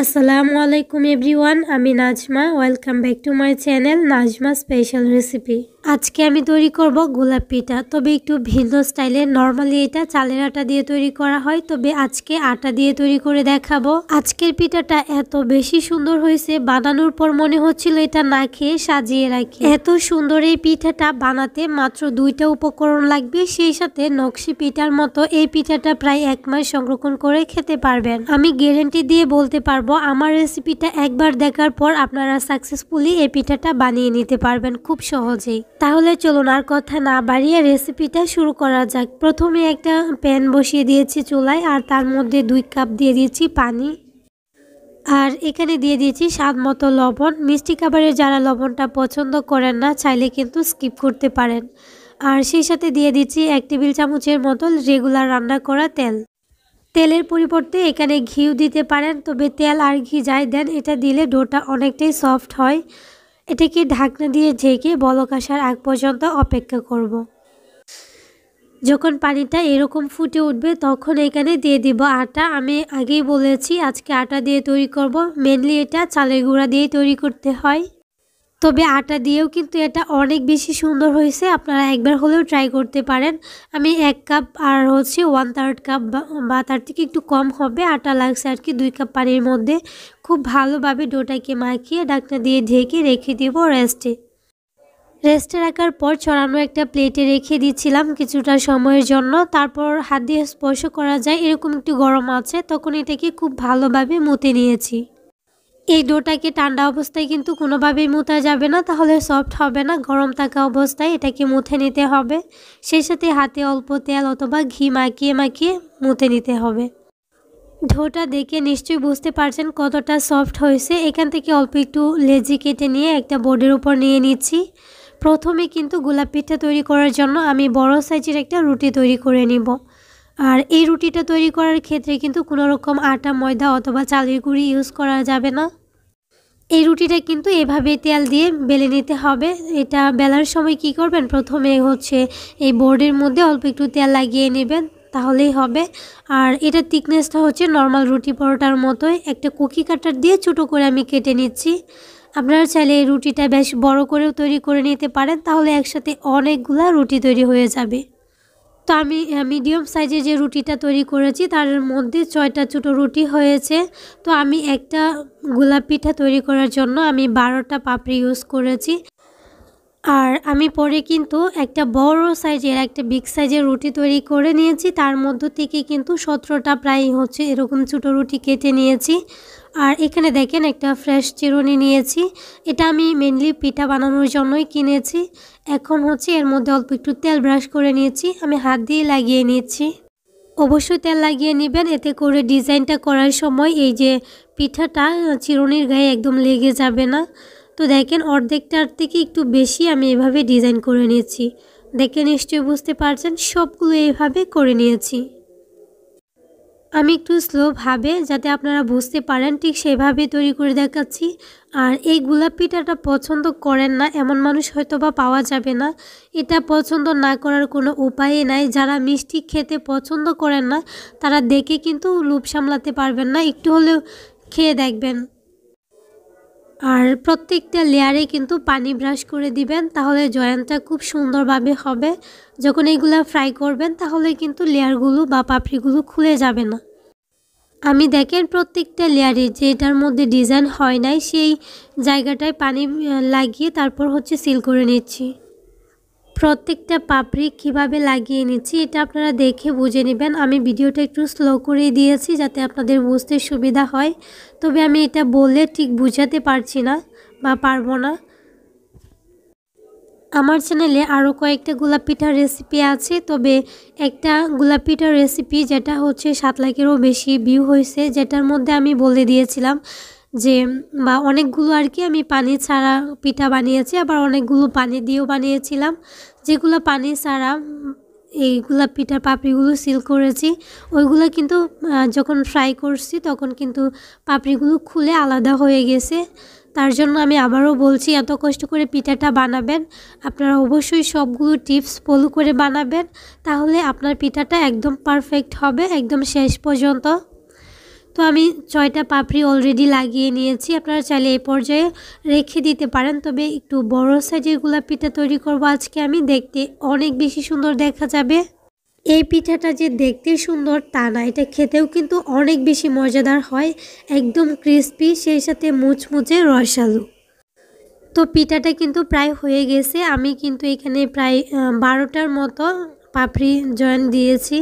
আসসালামু আলাইকুম এভরিওয়ান, আমি Najma. Welcome back to my channel Najma special recipe. আজকে আমি তৈরি করব গোলাপ পিঠা, তবে একটু ভিন্ন স্টাইলে। নর্মালি এটা চালের আটা দিয়ে তৈরি করা হয়, তবে আজকে আটা দিয়ে তৈরি করে দেখাবো। আজকের পিঠাটা এত বেশি সুন্দর হয়েছে, বানানোর পর মনে হচ্ছিল এটা না খেয়ে সাজিয়ে রাখি। এত সুন্দর এই পিঠাটা বানাতে মাত্র 2টা উপকরণ লাগবে, সেই সাথে নকশি পিঠার মতো এই পিঠাটা প্রায় 1 মাস সংরক্ষণ করে খেতে পারবেন। আমি গ্যারান্টি দিয়ে বলতে পারবো আমার রেসিপিটা একবার দেখার পর আপনারা সাকসেসফুলি এই পিঠাটা বানিয়ে নিতে পারবেন খুব সহজেই। তাহলে চলুন আর কথা না বাড়িয়ে রেসিপিটা শুরু করা যাক। প্রথমে একটা প্যান বসিয়ে দিয়েছি চুলায়, আর তার মধ্যে 2 কাপ দিয়ে দিয়েছি পানি, আর এখানে দিয়ে দিয়েছি স্বাদ মতো লবণ। মিষ্টি খাবারের যারা লবণটা পছন্দ করেন না চাইলে কিন্তু স্কিপ করতে পারেন। আর সেই সাথে দিয়ে দিচ্ছি 1 টেবিল চামচের মতো রেগুলার রান্না করা তেল। তেলের পরিবর্তে এখানে ঘিও দিতে পারেন, তবে তেল আর ঘি যাই দেন এটা দিলে ডোটা অনেকটাই সফট হয়। এটাকে ঢাকনা দিয়ে ঢেকে বলক আসার আগ পর্যন্ত অপেক্ষা করব। যখন পানিটা এরকম ফুটে উঠবে তখন এখানে দিয়ে দিব আটা। আমি আগেই বলেছি আজকে আটা দিয়ে তৈরি করব। মেনলি এটা চালের গুঁড়া দিয়েই তৈরি করতে হয়, তবে আটা দিয়েও কিন্তু এটা অনেক বেশি সুন্দর হয়েছে। আপনারা একবার হলেও ট্রাই করতে পারেন। আমি 1 কাপ আর 1/3 কাপ বা তার থেকে একটু কম হবে আটা লাগছে আর কি 2 কাপ পানির মধ্যে। খুব ভালোভাবে ডোটাকে মাখিয়ে ঢাকনা দিয়ে ঢেকে রেখে দিব রেস্টে রাখার পর ছড়ানো একটা প্লেটে রেখে দিচ্ছিলাম কিছুটা সময়ের জন্য। তারপর হাত দিয়ে স্পর্শ করা যায় এরকম একটু গরম আছে, তখন এটাকে খুব ভালোভাবে মুতে নিয়েছি। এই ডোটাকে ঠান্ডা অবস্থায় কিন্তু কোনোভাবেই মুতা যাবে না, তাহলে সফট হবে না। গরম থাকা অবস্থায় এটাকে মুথে নিতে হবে। সেই সাথে হাতে অল্প তেল অথবা ঘি মাখিয়ে মাখিয়ে মুতে নিতে হবে। ডোটা দেখে নিশ্চয়ই বুঝতে পারছেন কতটা সফট হয়েছে। এখান থেকে অল্প একটু লেচি কেটে নিয়ে একটা বোর্ডের উপর নিয়ে নিচ্ছি। প্রথমে কিন্তু গোলাপ পিঠা তৈরি করার জন্য আমি বড় সাইজের একটা রুটি তৈরি করে নিব। আর এই রুটিটা তৈরি করার ক্ষেত্রে কিন্তু কোনো রকম আটা, ময়দা অথবা চালের গুঁড়ি ইউজ করা যাবে না। এই রুটিটা কিন্তু এভাবে তেল দিয়ে বেলে নিতে হবে। এটা বেলার সময় কি করবেন, প্রথমে এই বোর্ডের মধ্যে অল্প একটু তেল লাগিয়ে নেবেন, তাহলেই হবে। আর এটা থিকনেসটা নর্মাল রুটি পরোটার মতোই। একটা কুকি কাটার দিয়ে ছোটো করে আমি কেটে নিচ্ছি। আপনারা চাইলে এই রুটিটা বেশ বড় করেও তৈরি করে নিতে পারেন, তাহলে একসাথে অনেকগুলা রুটি তৈরি হয়ে যাবে। তো আমি মিডিয়াম সাইজের যে রুটিটা তৈরি করেছি তার মধ্যে 6টা ছোটো রুটি হয়েছে। তো আমি একটা গোলাপ পিঠা তৈরি করার জন্য আমি 12টা পাপড়ি ইউজ করেছি। আর আমি পরে কিন্তু একটা বড় সাইজের একটা বিগ সাইজের রুটি তৈরি করে নিয়েছি। তার মধ্য থেকে কিন্তু 17টা প্রায় এরকম ছোটো রুটি কেটে নিয়েছি। আর এখানে দেখেন একটা ফ্রেশ চিরুনি নিয়েছি। এটা আমি মেনলি পিঠা বানানোর জন্যই কিনেছি। এখন এর মধ্যে অল্প একটু তেল ব্রাশ করে নিয়েছি, আমি হাত দিয়ে লাগিয়ে নিচ্ছি। অবশ্যই তেল লাগিয়ে নেবেন, এতে করে ডিজাইনটা করার সময় এই যে পিঠাটা চিরুনির গায়ে একদম লেগে যাবে না। তো দেখেন অর্ধেকটার থেকে একটু বেশি আমি এভাবে ডিজাইন করে নিয়েছি। দেখে নিশ্চয়ই বুঝতে পারছেন সবগুলো এইভাবে করে নিয়েছি। আমি একটু স্লোভাবে যাতে আপনারা বুঝতে পারেন ঠিক সেভাবে তৈরি করে দেখাচ্ছি। আর এই গোলাপ পিঠাটা পছন্দ করেন না এমন মানুষ হয়তোবা পাওয়া যাবে না। এটা পছন্দ না করার কোনো উপায়ই নাই। যারা মিষ্টি খেতে পছন্দ করেন না তারা দেখে কিন্তু লোভ সামলাতে পারবেন না, একটু হলেও খেয়ে দেখবেন। আর প্রত্যেকটা লেয়ারে কিন্তু পানি ব্রাশ করে দিবেন, তাহলে জয়েন্টটা খুব সুন্দরভাবে হবে। যখন এইগুলা ফ্রাই করবেন তাহলে কিন্তু লেয়ারগুলো বা পাপড়িগুলো খুলে যাবে না। আমি দেখেন প্রত্যেকটা লেয়ারে যেটার মধ্যে ডিজাইন হয় নাই সেই জায়গাটায় পানি লাগিয়ে তারপর সিল করে নিচ্ছি। প্রত্যেকটা পাপড়ি কিভাবে লাগিয়ে নিচ্ছি এটা আপনারা দেখে বুঝে নেবেন। আমি ভিডিওটা একটু স্লো করে দিয়েছি যাতে আপনাদের বুঝতে সুবিধা হয়, তবে আমি এটা বললে ঠিক বুঝাতে পারছি না বা পারবো না। আমার চ্যানেলে আরও কয়েকটা গোলাপ পিঠার রেসিপি আছে, তবে একটা গোলাপ পিঠার রেসিপি যেটা 7 লাখেরও বেশি ভিউ হয়েছে, যেটার মধ্যে আমি বলে দিয়েছিলাম যে অনেকগুলো আর কি আমি পানি ছাড়া পিঠা বানিয়েছি, আবার অনেকগুলো পানি দিয়েও বানিয়েছিলাম। যেগুলো পানি ছাড়া এই গোলাপ পিঠার পাপড়িগুলো সিল করেছি, ওইগুলো কিন্তু যখন ফ্রাই করছি তখন কিন্তু পাপড়িগুলো খুলে আলাদা হয়ে গেছে। তার জন্য আমি আবারও বলছি, এত কষ্ট করে পিঠাটা বানাবেন আপনারা অবশ্যই সবগুলো টিপস ফলো করে বানাবেন, তাহলে আপনার পিঠাটা একদম পারফেক্ট হবে একদম শেষ পর্যন্ত। তো আমি 6টা পাপড়ি অলরেডি লাগিয়ে নিয়েছি। আপনারা চাইলে এই পর্যায়ে রেখে দিতে পারেন, তবে একটু বড় সাইজের গোলাপ পিঠা তৈরি করব আজকে আমি, দেখতে অনেক বেশি সুন্দর দেখা যাবে। এই পিঠাটা যে দেখতে সুন্দর তা না, এটা খেতেও কিন্তু অনেক বেশি মজাদার হয়, একদম ক্রিস্পি, সেই সাথে মুচমুচে রসালো। তো পিঠাটা কিন্তু প্রায় হয়ে গেছে। আমি কিন্তু এখানে প্রায় 12টার মতো পাপড়ি জয়েন দিয়েছি,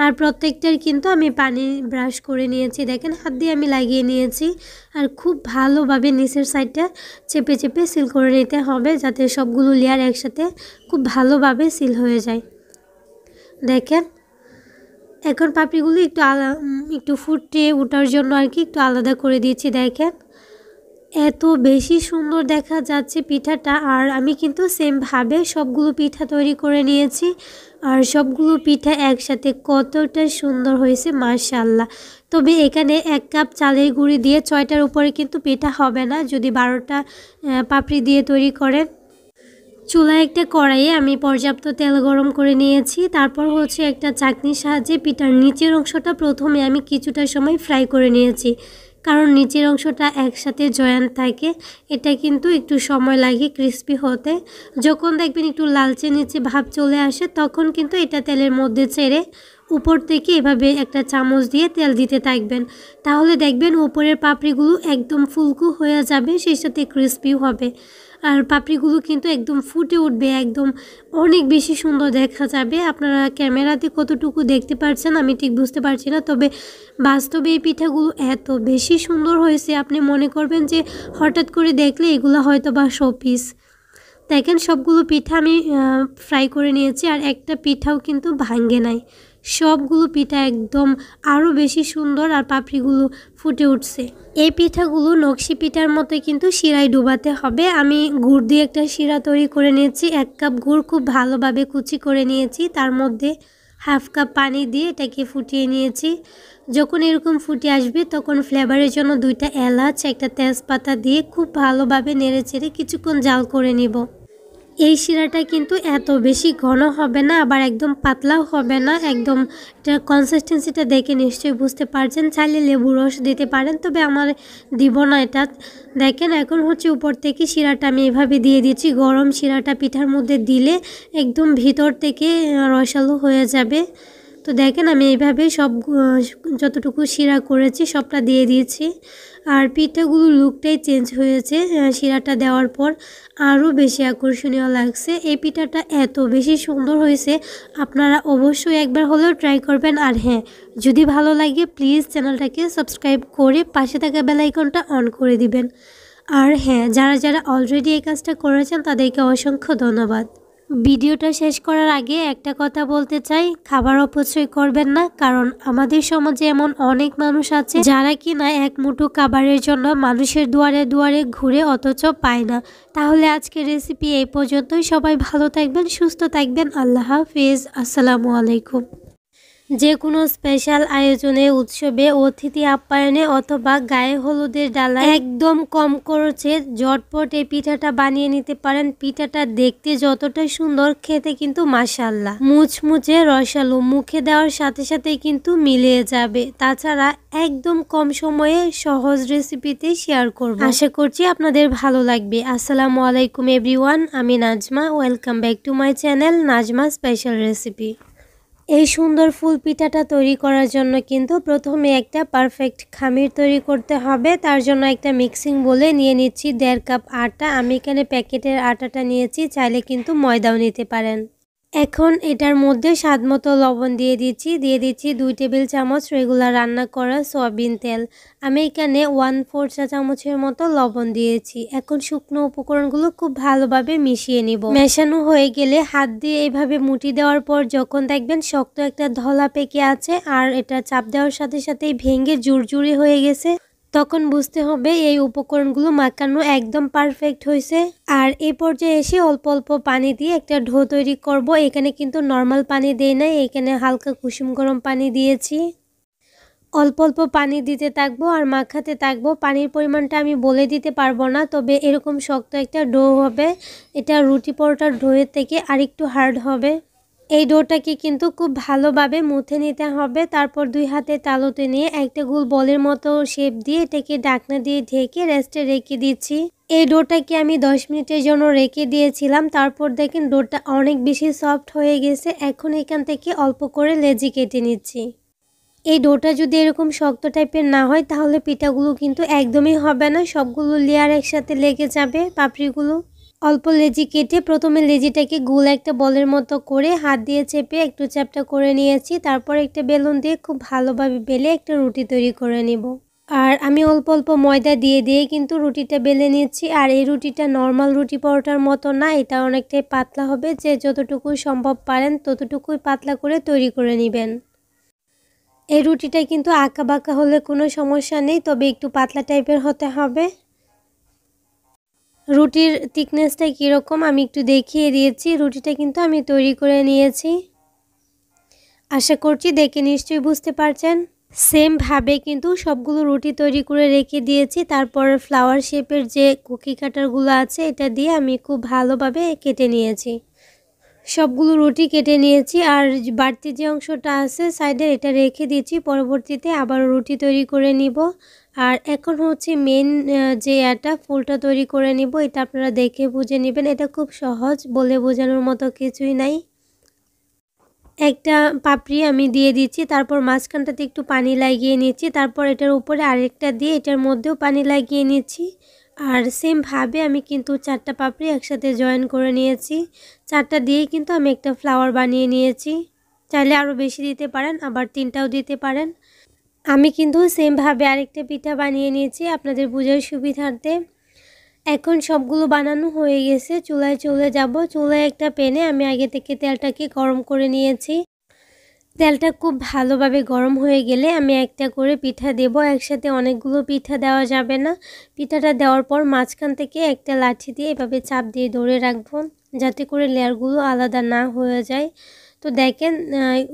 আর প্রত্যেকটার কিন্তু আমি পানি ব্রাশ করে নিয়েছি। দেখেন হাত দিয়ে আমি লাগিয়ে নিয়েছি, আর খুব ভালোভাবে নিচের সাইডটা চেপে চেপে সিল করে নিতে হবে, যাতে সবগুলো লেয়ার একসাথে খুব ভালোভাবে সিল হয়ে যায়। দেখেন এখন পাপড়িগুলো একটু ফুটে ওঠার জন্য আর কি একটু আলাদা করে দিয়েছি। দেখেন এত বেশি সুন্দর দেখা যাচ্ছে পিঠাটা। আর আমি কিন্তু সেমভাবে সবগুলো পিঠা তৈরি করে নিয়েছি, আর সবগুলো পিঠা একসাথে কতটা সুন্দর হয়েছে মাশাআল্লাহ। তবে এখানে 1 কাপ চালের গুঁড়ি দিয়ে 6টার উপরে কিন্তু পিঠা হবে না যদি 12টা পাপড়ি দিয়ে তৈরি করেন। চুলায় একটা কড়াইয়ে আমি পর্যাপ্ত তেল গরম করে নিয়েছি। তারপর হচ্ছে একটা চাকনির সাহায্যে পিঠার নিচের অংশটা প্রথমে আমি কিছুটা সময় ফ্রাই করে নিয়েছি, কারণ নিচের অংশটা একসাথে জয়েন্ট থাকে, এটা কিন্তু একটু সময় লাগে ক্রিস্পি হতে। যখন দেখবেন একটু লালচে নিচে ভাব চলে আসে, তখন কিন্তু এটা তেলের মধ্যে ছেড়ে উপর থেকে এভাবে একটা চামচ দিয়ে তেল দিতে থাকবেন, তাহলে দেখবেন উপরের পাপড়িগুলো একদম ফুলকো হয়ে যাবে, সেই সাথে ক্রিস্পিও হবে। আর পাপড়িগুলো কিন্তু একদম ফুটে উঠবে, একদম অনেক বেশি সুন্দর দেখা যাবে। আপনারা ক্যামেরাতে কতটুকু দেখতে পাচ্ছেন আমি ঠিক বুঝতে পারছি না, তবে বাস্তবে এই পিঠাগুলো এত বেশি সুন্দর হয়েছে, আপনি মনে করবেন যে হঠাৎ করে দেখলে এগুলো হয়তো বা শোপিস। দেখেন সবগুলো পিঠা আমি ফ্রাই করে নিয়েছি, আর একটা পিঠাও কিন্তু ভাঙ্গে নাই, সবগুলো পিঠা একদম আরও বেশি সুন্দর, আর পাপড়িগুলো ফুটে উঠছে। এই পিঠাগুলো নকশি পিঠার মতো কিন্তু শিরায় ডুবাতে হবে। আমি গুড় দিয়ে একটা শিরা তৈরি করে নিয়েছি। 1 কাপ গুড় খুব ভালোভাবে কুচি করে নিয়েছি, তার মধ্যে হাফ কাপ পানি দিয়ে এটাকে ফুটিয়ে নিয়েছি। যখন এরকম ফুটে আসবে তখন ফ্লেভারের জন্য 2টা এলাচ, একটা তেজপাতা দিয়ে খুব ভালোভাবে নেড়েচেড়ে কিছুক্ষণ জাল করে নিব। এই শিরাটা কিন্তু এত বেশি ঘন হবে না, আবার একদম পাতলাও হবে না, একদম এটার কনসিস্টেন্সিটা দেখে নিশ্চয়ই বুঝতে পারছেন। চাইলে লেবু রস দিতে পারেন, তবে আমার দিব না এটা। দেখেন এখন হচ্ছে উপর থেকে শিরাটা আমি এভাবে দিয়ে দিয়েছি। গরম শিরাটা পিঠার মধ্যে দিলে একদম ভিতর থেকে রসালো হয়ে যাবে। তো দেখেন আমি এইভাবে সব যতটুকু শিরা করেছি সবটা দিয়ে দিয়েছি, আর পিঠাগুলোর লুকটাই চেঞ্জ হয়েছে শিরাটা দেওয়ার পর, আরও বেশি আকর্ষণীয় লাগছে। এই পিঠাটা এত বেশি সুন্দর হয়েছে, আপনারা অবশ্যই একবার হলেও ট্রাই করবেন। আর হ্যাঁ, যদি ভালো লাগে প্লিজ চ্যানেলটাকে সাবস্ক্রাইব করে পাশে থাকা বেল আইকনটা অন করে দিবেন। আর হ্যাঁ, যারা যারা অলরেডি এই কাজটা করেছেন তাদেরকে অসংখ্য ধন্যবাদ। ভিডিওটা শেষ করার আগে একটা কথা বলতে চাই, খাবার অপচয় করবেন না, কারণ আমাদের সমাজে এমন অনেক মানুষ আছে যারা কিনা এক মুঠো খাবারের জন্য মানুষের দুয়ারে দুয়ারে ঘুরে অথচ পায় না। তাহলে আজকের রেসিপি এই পর্যন্তই। সবাই ভালো থাকবেন, সুস্থ থাকবেন। আল্লাহ হাফেজ, আসসালামু আলাইকুম। যে কোনো স্পেশাল আয়োজনে, উৎসবে, অতিথি আপ্যায়নে অথবা গায়ে হলুদের ডালায় একদম কম খরচে ঝটপট এই পিঠাটা বানিয়ে নিতে পারেন। পিঠাটা দেখতে যতটা সুন্দর, খেতে কিন্তু মাশাআল্লাহ মুচমুচে রসালো, মুখে দেওয়ার সাথে সাথেই কিন্তু মিলিয়ে যাবে। তাছাড়া একদম কম সময়ে সহজ রেসিপিতে শেয়ার করব, আশা করছি আপনাদের ভালো লাগবে। আসসালামু আলাইকুম এভরিওয়ান, আমি Najma, welcome back to my channel Najma special recipe. এই সুন্দর ফুল পিঠাটা তৈরি করার জন্য কিন্তু প্রথমে একটা পারফেক্ট খামির তৈরি করতে হবে। তার জন্য একটা মিক্সিং বলে নিয়ে নিচ্ছি 1.5 কাপ আটা। আমি এখানে প্যাকেটের আটাটা নিয়েছি, চাইলে কিন্তু ময়দাও নিতে পারেন। এখন এটার মধ্যে স্বাদমতো লবণ দিয়ে দিচ্ছি 2 টেবিল চামচ রেগুলার রান্না করা সয়াবিন তেল। আমি এখানে 1/4 চা চামচের মতো লবণ দিয়েছি। এখন শুকনো উপকরণগুলো খুব ভালোভাবে মিশিয়ে নিব। মেশানো হয়ে গেলে হাত দিয়ে এইভাবে মুঠি দেওয়ার পর যখন দেখবেন শক্ত একটা ধলা পেকে আছে আর এটা চাপ দেওয়ার সাথে সাথেই ভেঙে জুরজুরি হয়ে গেছে, তখন বুঝতে হবে এই উপকরণগুলো মাখানো একদম পারফেক্ট হয়েছে। আর এই পর্যায়ে এসে অল্প অল্প পানি দিয়ে একটা ডো তৈরি করব। এখানে কিন্তু নর্মাল পানি দেই নাই, এখানে হালকা কুসুম গরম পানি দিয়েছি। অল্প অল্প পানি দিতে থাকবো আর মাখাতে থাকবো। পানির পরিমাণটা আমি বলে দিতে পারবো না, তবে এরকম শক্ত একটা ডো হবে। এটা রুটি পরোটার ডোয়ের থেকে আরেকটু হার্ড হবে। এই ডোটাকে কিন্তু খুব ভালোভাবে মুথে নিতে হবে। তারপর 2 হাতে তালুতে নিয়ে একটা গোল বলের মতো শেপ দিয়ে এটাকে ঢাকনা দিয়ে ঢেকে রেস্টে রেখে দিচ্ছি। এই ডোটাকে আমি 10 মিনিটের জন্য রেখে দিয়েছিলাম। তারপর দেখেন ডোটা অনেক বেশি সফট হয়ে গেছে। এখন এখান থেকে অল্প করে লেচি কেটে নিচ্ছি। এই ডোটা যদি এরকম শক্ত টাইপের না হয় তাহলে পিঠাগুলো কিন্তু একদমই হবে না, সবগুলো লেয়ার একসাথে লেগে যাবে পাপড়িগুলো। অল্প লেচি কেটে প্রথমে লেচিটাকে গোল একটা বলের মতো করে হাত দিয়ে চেপে একটু চ্যাপ্টা করে নিয়েছি। তারপর একটা বেলুন দিয়ে খুব ভালোভাবে বেলে একটা রুটি তৈরি করে নেব। আর আমি অল্প অল্প ময়দা দিয়ে দিয়ে কিন্তু রুটিটা বেলে নিচ্ছি। আর এই রুটিটা নর্মাল রুটি পরোটার মতো না, এটা অনেকটাই পাতলা হবে। যে যতটুকু সম্ভব পারেন ততটুকুই পাতলা করে তৈরি করে নেবেন। এই রুটিটা কিন্তু আঁকা বাঁকা হলে কোনো সমস্যা নেই, তবে একটু পাতলা টাইপের হতে হবে। রুটির থিকনেসটা কীরকম আমি একটু দেখিয়ে দিয়েছি। রুটিটা কিন্তু আমি তৈরি করে নিয়েছি, আশা করছি দেখে নিশ্চয়ই বুঝতে পারছেন। সেম ভাবে কিন্তু সবগুলো রুটি তৈরি করে রেখে দিয়েছি। তারপর ফ্লাওয়ার শেপের যে কুকি কাটারগুলো আছে এটা দিয়ে আমি খুব ভালোভাবে কেটে নিয়েছি। সবগুলো রুটি কেটে নিয়েছি। আর বাড়তি যে অংশটা আছে সাইডে এটা রেখে দিয়েছি, পরবর্তীতে আবার রুটি তৈরি করে নিব। আর এখন হচ্ছে মেন যে এটা ফুলটা তৈরি করে নিব, এটা আপনারা দেখে বুঝে নেবেন। এটা খুব সহজ, বলে বোঝানোর মতো কিছুই নাই। একটা পাপড়ি আমি দিয়ে দিচ্ছি, তারপর মাঝখানটাতে একটু পানি লাগিয়ে নিচ্ছি, তারপর এটার উপরে আরেকটা দিয়ে এটার মধ্যেও পানি লাগিয়ে নিচ্ছি। আর সেম ভাবে আমি কিন্তু 4টা পাপড়ি একসাথে জয়েন করে নিয়েছি। 4টা দিয়েই কিন্তু আমি একটা ফ্লাওয়ার বানিয়ে নিয়েছি। চাইলে আরও বেশি দিতে পারেন, আবার 3টাও দিতে পারেন। আমি কিন্তু সেম ভাবে আরেকটা পিঠা বানিয়ে নিয়েছি আপনাদের বোঝার সুবিধার্থে। এখন সবগুলো বানানো হয়ে গেছে, চুলায় চলে যাব। চুলায় একটা প্যানে আমি আগে থেকে তেলটাকে গরম করে নিয়েছি। তেলটা খুব ভালোভাবে গরম হয়ে গেলে আমি একটা করে পিঠা দেব। একসাথে অনেকগুলো পিঠা দেওয়া যাবে না। পিঠাটা দেওয়ার পর মাঝখান থেকে একটা লাঠি দিয়ে এভাবে চাপ দিয়ে ধরে রাখবো, যাতে করে লেয়ারগুলো আলাদা না হয়ে যায়। তো দেখেন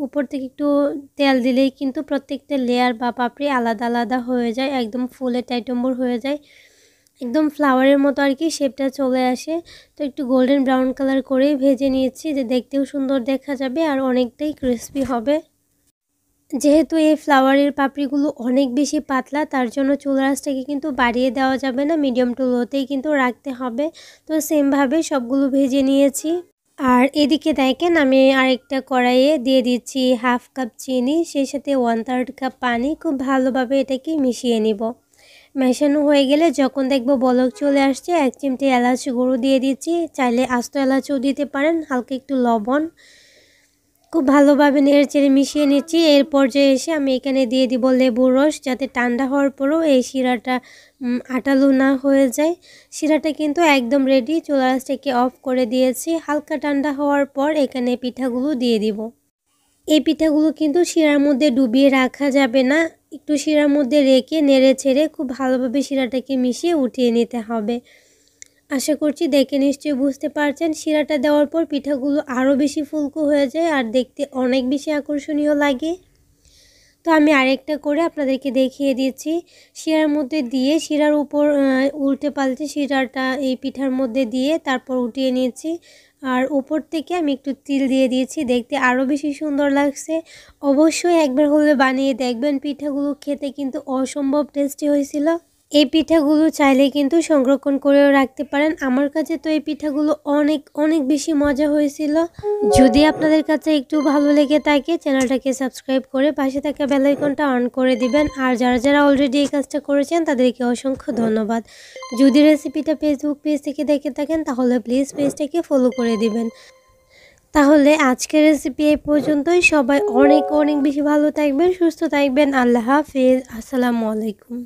উপর থেকে একটু তেল দিলেই কিন্তু প্রত্যেকটা লেয়ার বা পাপড়ি আলাদা আলাদা হয়ে যায়, একদম ফুলে টাইটম্বর হয়ে যায়, একদম ফ্লাওয়ারের মতো আর কি শেপটা চলে আসে। তো একটু গোল্ডেন ব্রাউন কালার করেই ভেজে নিয়েছি, যে দেখতেও সুন্দর দেখা যাবে আর অনেকটাই ক্রিস্পি হবে। যেহেতু এই ফ্লাওয়ারের পাপড়িগুলো অনেক বেশি পাতলা, তার জন্য চুলার আঁচটাকে কিন্তু বাড়িয়ে দেওয়া যাবে না, মিডিয়াম টু লোতেই কিন্তু রাখতে হবে। তো সেমভাবে সবগুলো ভেজে নিয়েছি। আর এদিকে দেখেন আমি আরেকটা কড়াইয়ে দিয়ে দিচ্ছি 1/2 কাপ চিনি, সেই সাথে 1/3 কাপ পানি। খুব ভালোভাবে এটাকে মিশিয়ে নিব। মেশানো হয়ে গেলে যখন দেখবো বলক চলে আসছে, 1 চিমটি এলাচ গুঁড়ো দিয়ে দিচ্ছি। চাইলে আস্ত এলাচও দিতে পারেন, হালকা একটু লবণ। খুব ভালোভাবে নেড়েচেড়ে মিশিয়ে নিচ্ছি। এর পর্যায়ে এসে আমি এখানে দিয়ে দিব লেবুর রস, যাতে ঠান্ডা হওয়ার পরেও এই শিরাটা আটালো না হয়ে যায়। শিরাটা কিন্তু একদম রেডি। চুলার আঁচটাকে অফ করে দিয়েছি। হালকা ঠান্ডা হওয়ার পর এখানে পিঠাগুলো দিয়ে দিব। এই পিঠাগুলো কিন্তু শিরার মধ্যে ডুবিয়ে রাখা যাবে না, একটু শিরার মধ্যে রেখে নেড়ে ছেড়ে খুব ভালোভাবে শিরাটাকে মিশিয়ে উঠিয়ে নিতে হবে। আশা করছি দেখে নিশ্চয়ই বুঝতে পারছেন। শিরাটা দেওয়ার পর পিঠাগুলো আরও বেশি ফুলকো হয়ে যায় আর দেখতে অনেক বেশি আকর্ষণীয় লাগে। তো আমি আরেকটা করে আপনাদেরকে দেখিয়ে দিচ্ছি। শিরার মধ্যে দিয়ে শিরার উপর উল্টে পাল্টে শিরাটা এই পিঠার মধ্যে দিয়ে তারপর উঠিয়ে নিয়েছি। আর উপর থেকে আমি একটু তিল দিয়ে দিয়েছি, দেখতে আরও বেশি সুন্দর লাগছে। অবশ্যই একবার হলে বানিয়ে দেখবেন, পিঠাগুলো খেতে কিন্তু অসম্ভব টেস্টি হয়েছিল। এই পিঠাগুলো চাইলে কিন্তু সংরক্ষণ করেও রাখতে পারেন। আমার কাছে তো এই পিঠাগুলো অনেক অনেক বেশি মজা হয়েছিল। যদি আপনাদের কাছে একটু ভালো লেগে থাকে চ্যানেলটাকে সাবস্ক্রাইব করে পাশে থাকা বেল আইকনটা অন করে দিবেন। আর যারা যারা অলরেডি এই কাজটা করেছেন তাদেরকে অসংখ্য ধন্যবাদ। যদি রেসিপিটা ফেসবুক পেজ থেকে দেখে থাকেন তাহলে প্লিজ পেজটাকে ফলো করে দিবেন। তাহলে আজকের রেসিপি এই পর্যন্তই। সবাই অনেক অনেক বেশি ভালো থাকবেন, সুস্থ থাকবেন। আল্লাহ হাফেজ। আসসালামু আলাইকুম।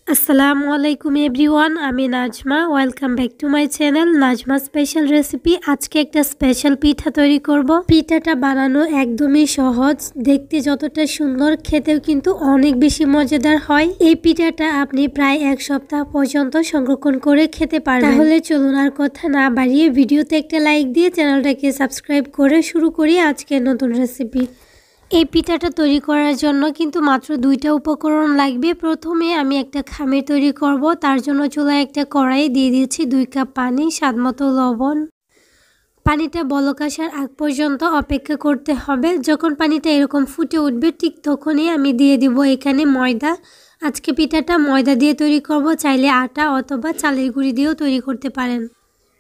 আসসালামু আলাইকুম এভরিওয়ান, আমি Najma. Welcome back to my channel Najma special recipe. আজকে একটা স্পেশাল পিঠা তৈরি করব। পিঠাটা বানানো একদমই সহজ, দেখতে যতটা সুন্দর খেতেও কিন্তু অনেক বেশি মজাদার হয়। এই পিঠাটা আপনি প্রায় 1 সপ্তাহ পর্যন্ত সংরক্ষণ করে খেতে পারবেন। তাহলে চলুন আর কথা না বাড়িয়ে ভিডিওতে একটা লাইক দিয়ে চ্যানেলটাকে সাবস্ক্রাইব করে শুরু করি আজকের নতুন রেসিপি। এই পিঠাটা তৈরি করার জন্য কিন্তু মাত্র 2টা উপকরণ লাগবে। প্রথমে আমি একটা খামির তৈরি করব। তার জন্য চুলায় একটা কড়াই দিয়ে দিয়েছি 2 কাপ পানি, স্বাদমতো লবণ। পানিটা বলক আসার আগ পর্যন্ত অপেক্ষা করতে হবে। যখন পানিটা এরকম ফুটে উঠবে ঠিক তখনই আমি দিয়ে দিব এখানে ময়দা। আজকে পিঠাটা ময়দা দিয়ে তৈরি করব, চাইলে আটা অথবা চালের গুঁড়ি দিয়েও তৈরি করতে পারেন।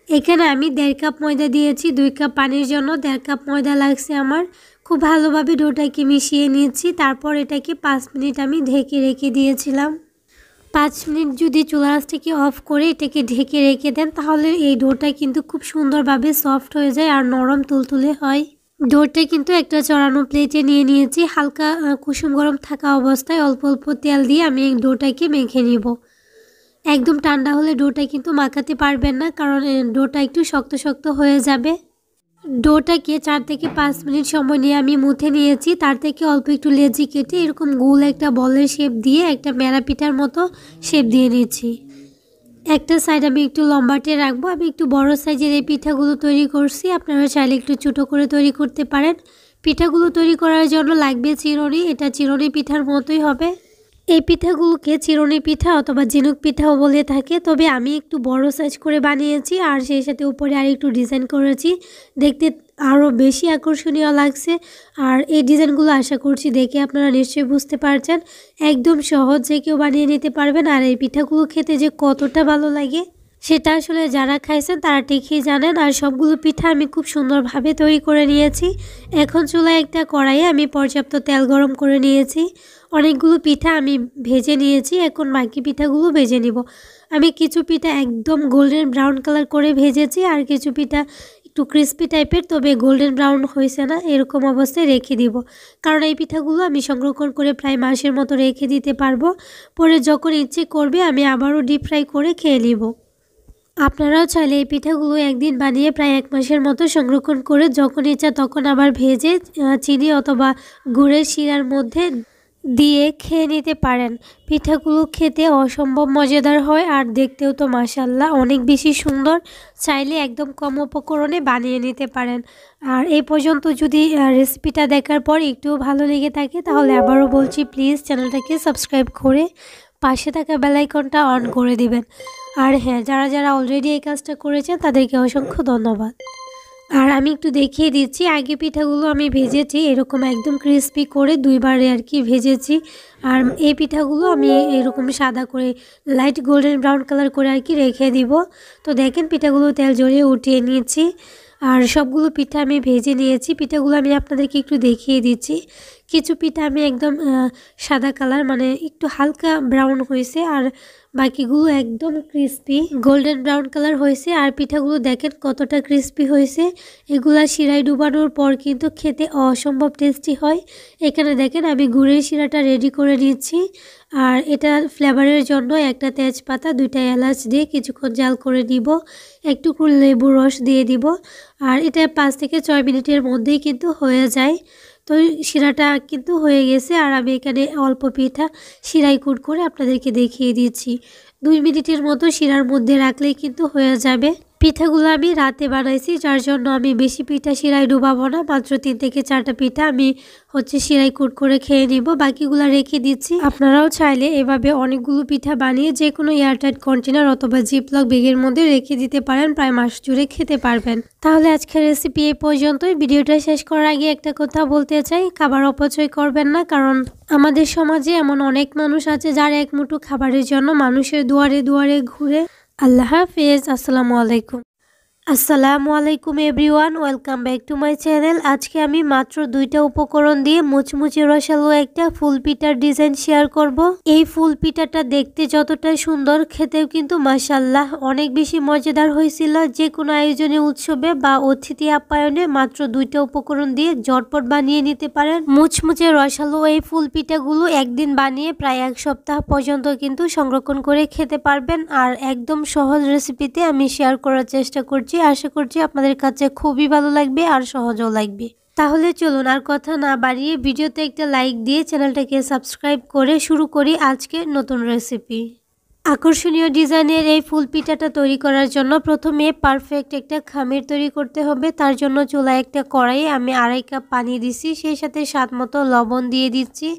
এখানে আমি 1.5 কাপ ময়দা দিয়েছি, 2 কাপ পানির জন্য 1.5 কাপ ময়দা লাগছে আমার। খুব ভালোভাবে ডোটাকে মিশিয়ে নিয়েছি। তারপর এটাকে 5 মিনিট আমি ঢেকে রেখে দিয়েছিলাম। 5 মিনিট যদি চুলা আঁচটাকে অফ করে এটাকে ঢেকে রেখে দেন তাহলে এই ডোটা কিন্তু খুব সুন্দরভাবে সফট হয়ে যায় আর নরম তুলতুলে হয়। ডোটা কিন্তু একটা চড়ানো প্লেটে নিয়ে নিয়েছি। হালকা কুসুম গরম থাকা অবস্থায় অল্প অল্প তেল দিয়ে আমি এই ডোটাকে মেখে নিব। একদম ঠান্ডা হলে ডোটা কিন্তু মাখাতে পারবেন না, কারণ ডোটা একটু শক্ত শক্ত হয়ে যাবে। ডোটাকে 4 থেকে 5 মিনিট সময় নিয়ে আমি মুথে নিয়েছি। তার থেকে অল্প একটু লেচি কেটে এরকম গোল একটা বলের শেপ দিয়ে একটা মেরা পিঠার মতো শেপ দিয়ে নিয়েছি। একটা সাইড আমি একটু লম্বাটে রাখবো। আমি একটু বড় সাইজের এই পিঠাগুলো তৈরি করছি, আপনারা চাইলে একটু ছোটো করে তৈরি করতে পারেন। পিঠাগুলো তৈরি করার জন্য লাগবে চিরুনি। এটা চিরুনি পিঠার মতোই হবে। এই পিঠাগুলোকে চিরুনি পিঠা অথবা ঝিনুক পিঠাও বলে থাকে, তবে আমি একটু বড় সাইজ করে বানিয়েছি আর সেই সাথে উপরে আর একটু ডিজাইন করেছি, দেখতে আরও বেশি আকর্ষণীয় লাগছে। আর এই ডিজাইনগুলো আশা করছি দেখে আপনারা নিশ্চয়ই বুঝতে পারছেন। একদম সহজ, যে কেউ বানিয়ে নিতে পারবেন। আর এই পিঠাগুলো খেতে যে কতটা ভালো লাগে সেটা আসলে যারা খাইছেন তারা ঠিকই জানেন। আর সবগুলো পিঠা আমি খুব সুন্দরভাবে তৈরি করে নিয়েছি। এখন চুলায় একটা কড়াইয়ে আমি পর্যাপ্ত তেল গরম করে নিয়েছি। অনেকগুলো পিঠা আমি ভেজে নিয়েছি, এখন বাকি পিঠাগুলো ভেজে নিব। আমি কিছু পিঠা একদম গোল্ডেন ব্রাউন কালার করে ভেজেছি আর কিছু পিঠা একটু ক্রিস্পি টাইপের, তবে গোল্ডেন ব্রাউন হয়েছে না, এরকম অবস্থায় রেখে দিব। কারণ এই পিঠাগুলো আমি সংরক্ষণ করে প্রায় মাসের মতো রেখে দিতে পারবো। পরে যখন ইচ্ছে করবে আমি আবারও ডিপ ফ্রাই করে খেয়ে নিব। আপনারাও চাইলে এই পিঠাগুলো একদিন বানিয়ে প্রায় 1 মাসের মতো সংরক্ষণ করে যখন ইচ্ছা তখন আবার ভেজে চিনি অথবা গুড়ের শিরার মধ্যে দিয়ে খেয়ে নিতে পারেন। পিঠাগুলো খেতে অসম্ভব মজাদার হয় আর দেখতেও তো মাশাআল্লাহ অনেক বেশি সুন্দর। চাইলে একদম কম উপকরণে বানিয়ে নিতে পারেন। আর এই পর্যন্ত যদি রেসিপিটা দেখার পর একটু ভালো লেগে থাকে তাহলে আবারও বলছি, প্লিজ চ্যানেলটাকে সাবস্ক্রাইব করে পাশে থাকা বেল আইকনটা অন করে দিবেন। আর হ্যাঁ, যারা যারা অলরেডি এই কাজটা করেছেন তাদেরকে অসংখ্য ধন্যবাদ। আর আমি একটু দেখিয়ে দিচ্ছি, আগে পিঠাগুলো আমি ভেজেছি এরকম একদম ক্রিস্পি করে 2 বারে আর কি ভেজেছি। আর এই পিঠাগুলো আমি এরকম সাদা করে লাইট গোল্ডেন ব্রাউন কালার করে আর কি রেখে দিব। তো দেখেন পিঠাগুলো তেল জড়িয়ে উঠিয়ে নিয়েছি আর সবগুলো পিঠা আমি ভেজে নিয়েছি। পিঠাগুলো আমি আপনাদেরকে একটু দেখিয়ে দিচ্ছি। কিছু পিঠা আমি একদম সাদা কালার মানে একটু হালকা ব্রাউন হয়েছে আর বাকিগুলো একদম ক্রিস্পি গোল্ডেন ব্রাউন কালার হয়েছে। আর পিঠাগুলো দেখেন কতটা ক্রিস্পি হয়েছে। এগুলা শিরায় ডুবানোর পর কিন্তু খেতে অসম্ভব টেস্টি হয়। এখানে দেখেন আমি গুড়ের শিরাটা রেডি করে নিচ্ছি। আর এটা ফ্লেভারের জন্য একটা তেজপাতা, 2টা এলাচ দিয়ে কিছুক্ষণ জাল করে নিব, একটু লেবুর রস দিয়ে দিব। আর এটা 5 থেকে 6 মিনিটের মধ্যেই কিন্তু হয়ে যায়। তো শিরাটা কিন্তু হয়ে গেছে আর আমি এখানে অল্প পিঠা শিরাই কুট করে আপনাদেরকে দেখিয়ে দিচ্ছি। 2 মিনিটের মতো শিরার মধ্যে রাখলেই কিন্তু হয়ে যাবে। পিঠাগুলো আমি রাতে বানাইছি, যার জন্য আমি বেশি পিঠা শিরায় ডুবাবো না। মাত্র 3 থেকে 4টা পিঠা আমি শিরাই কুট করে খেয়ে নিব, বাকিগুলো রেখে দিচ্ছি। আপনারাও চাইলে এভাবে অনেকগুলো পিঠা বানিয়ে যে কোনো এয়ারটাইট কন্টেনার অথবা জিপলক ব্যাগের মধ্যে রেখে দিতে পারেন, প্রায় মাস জুড়ে খেতে পারবেন। তাহলে আজকের রেসিপি এই পর্যন্তই। ভিডিওটা শেষ করার আগে একটা কথা বলতে চাই, খাবার অপচয় করবেন না, কারণ আমাদের সমাজে এমন অনেক মানুষ আছে যারা এক মুঠো খাবারের জন্য মানুষের দুয়ারে দুয়ারে ঘুরে। আল্লাহ হাফেজ। আসসালামু আলাইকুম। আসসালামু আলাইকুম everyone, welcome back to my channel. আজকে আমি মাত্র 2টা উপকরণ দিয়ে মুচমুচে রসালো একটা ফুল পিঠার ডিজাইন শেয়ার করব। এই ফুল পিঠাটা দেখতে যতটা সুন্দর, খেতেও কিন্তু মাশাআল্লাহ অনেক বেশি মজাদার হয়েছিল। যে কোনো আয়োজনে, উৎসবে বা অতিথি আপ্যায়নে মাত্র 2টা উপকরণ দিয়ে ঝটপট বানিয়ে নিতে পারেন মুচমুচে রসালো এই ফুল পিঠাগুলো। একদিন বানিয়ে প্রায় 1 সপ্তাহ পর্যন্ত কিন্তু সংরক্ষণ করে খেতে পারবেন। আর একদম সহজ রেসিপিতে আমি শেয়ার করার চেষ্টা করছি। আশা করছি আপনাদের কাছে খুবই ভালো লাগবে আর সহজও লাগবে। তাহলে চলুন আর কথা না বাড়িয়ে ভিডিওতে একটা লাইক দিয়ে চ্যানেলটাকে সাবস্ক্রাইব করে শুরু করি আজকে নতুন রেসিপি। আকর্ষণীয় ডিজাইনের এই ফুল পিঠাটা তৈরি করার জন্য প্রথমে পারফেক্ট একটা খামির তৈরি করতে হবে। তার জন্য চুলায় একটা কড়াইয়ে আমি 2.5 কাপ পানি দিছি, সেই সাথে স্বাদ মতো লবণ দিয়ে দিচ্ছি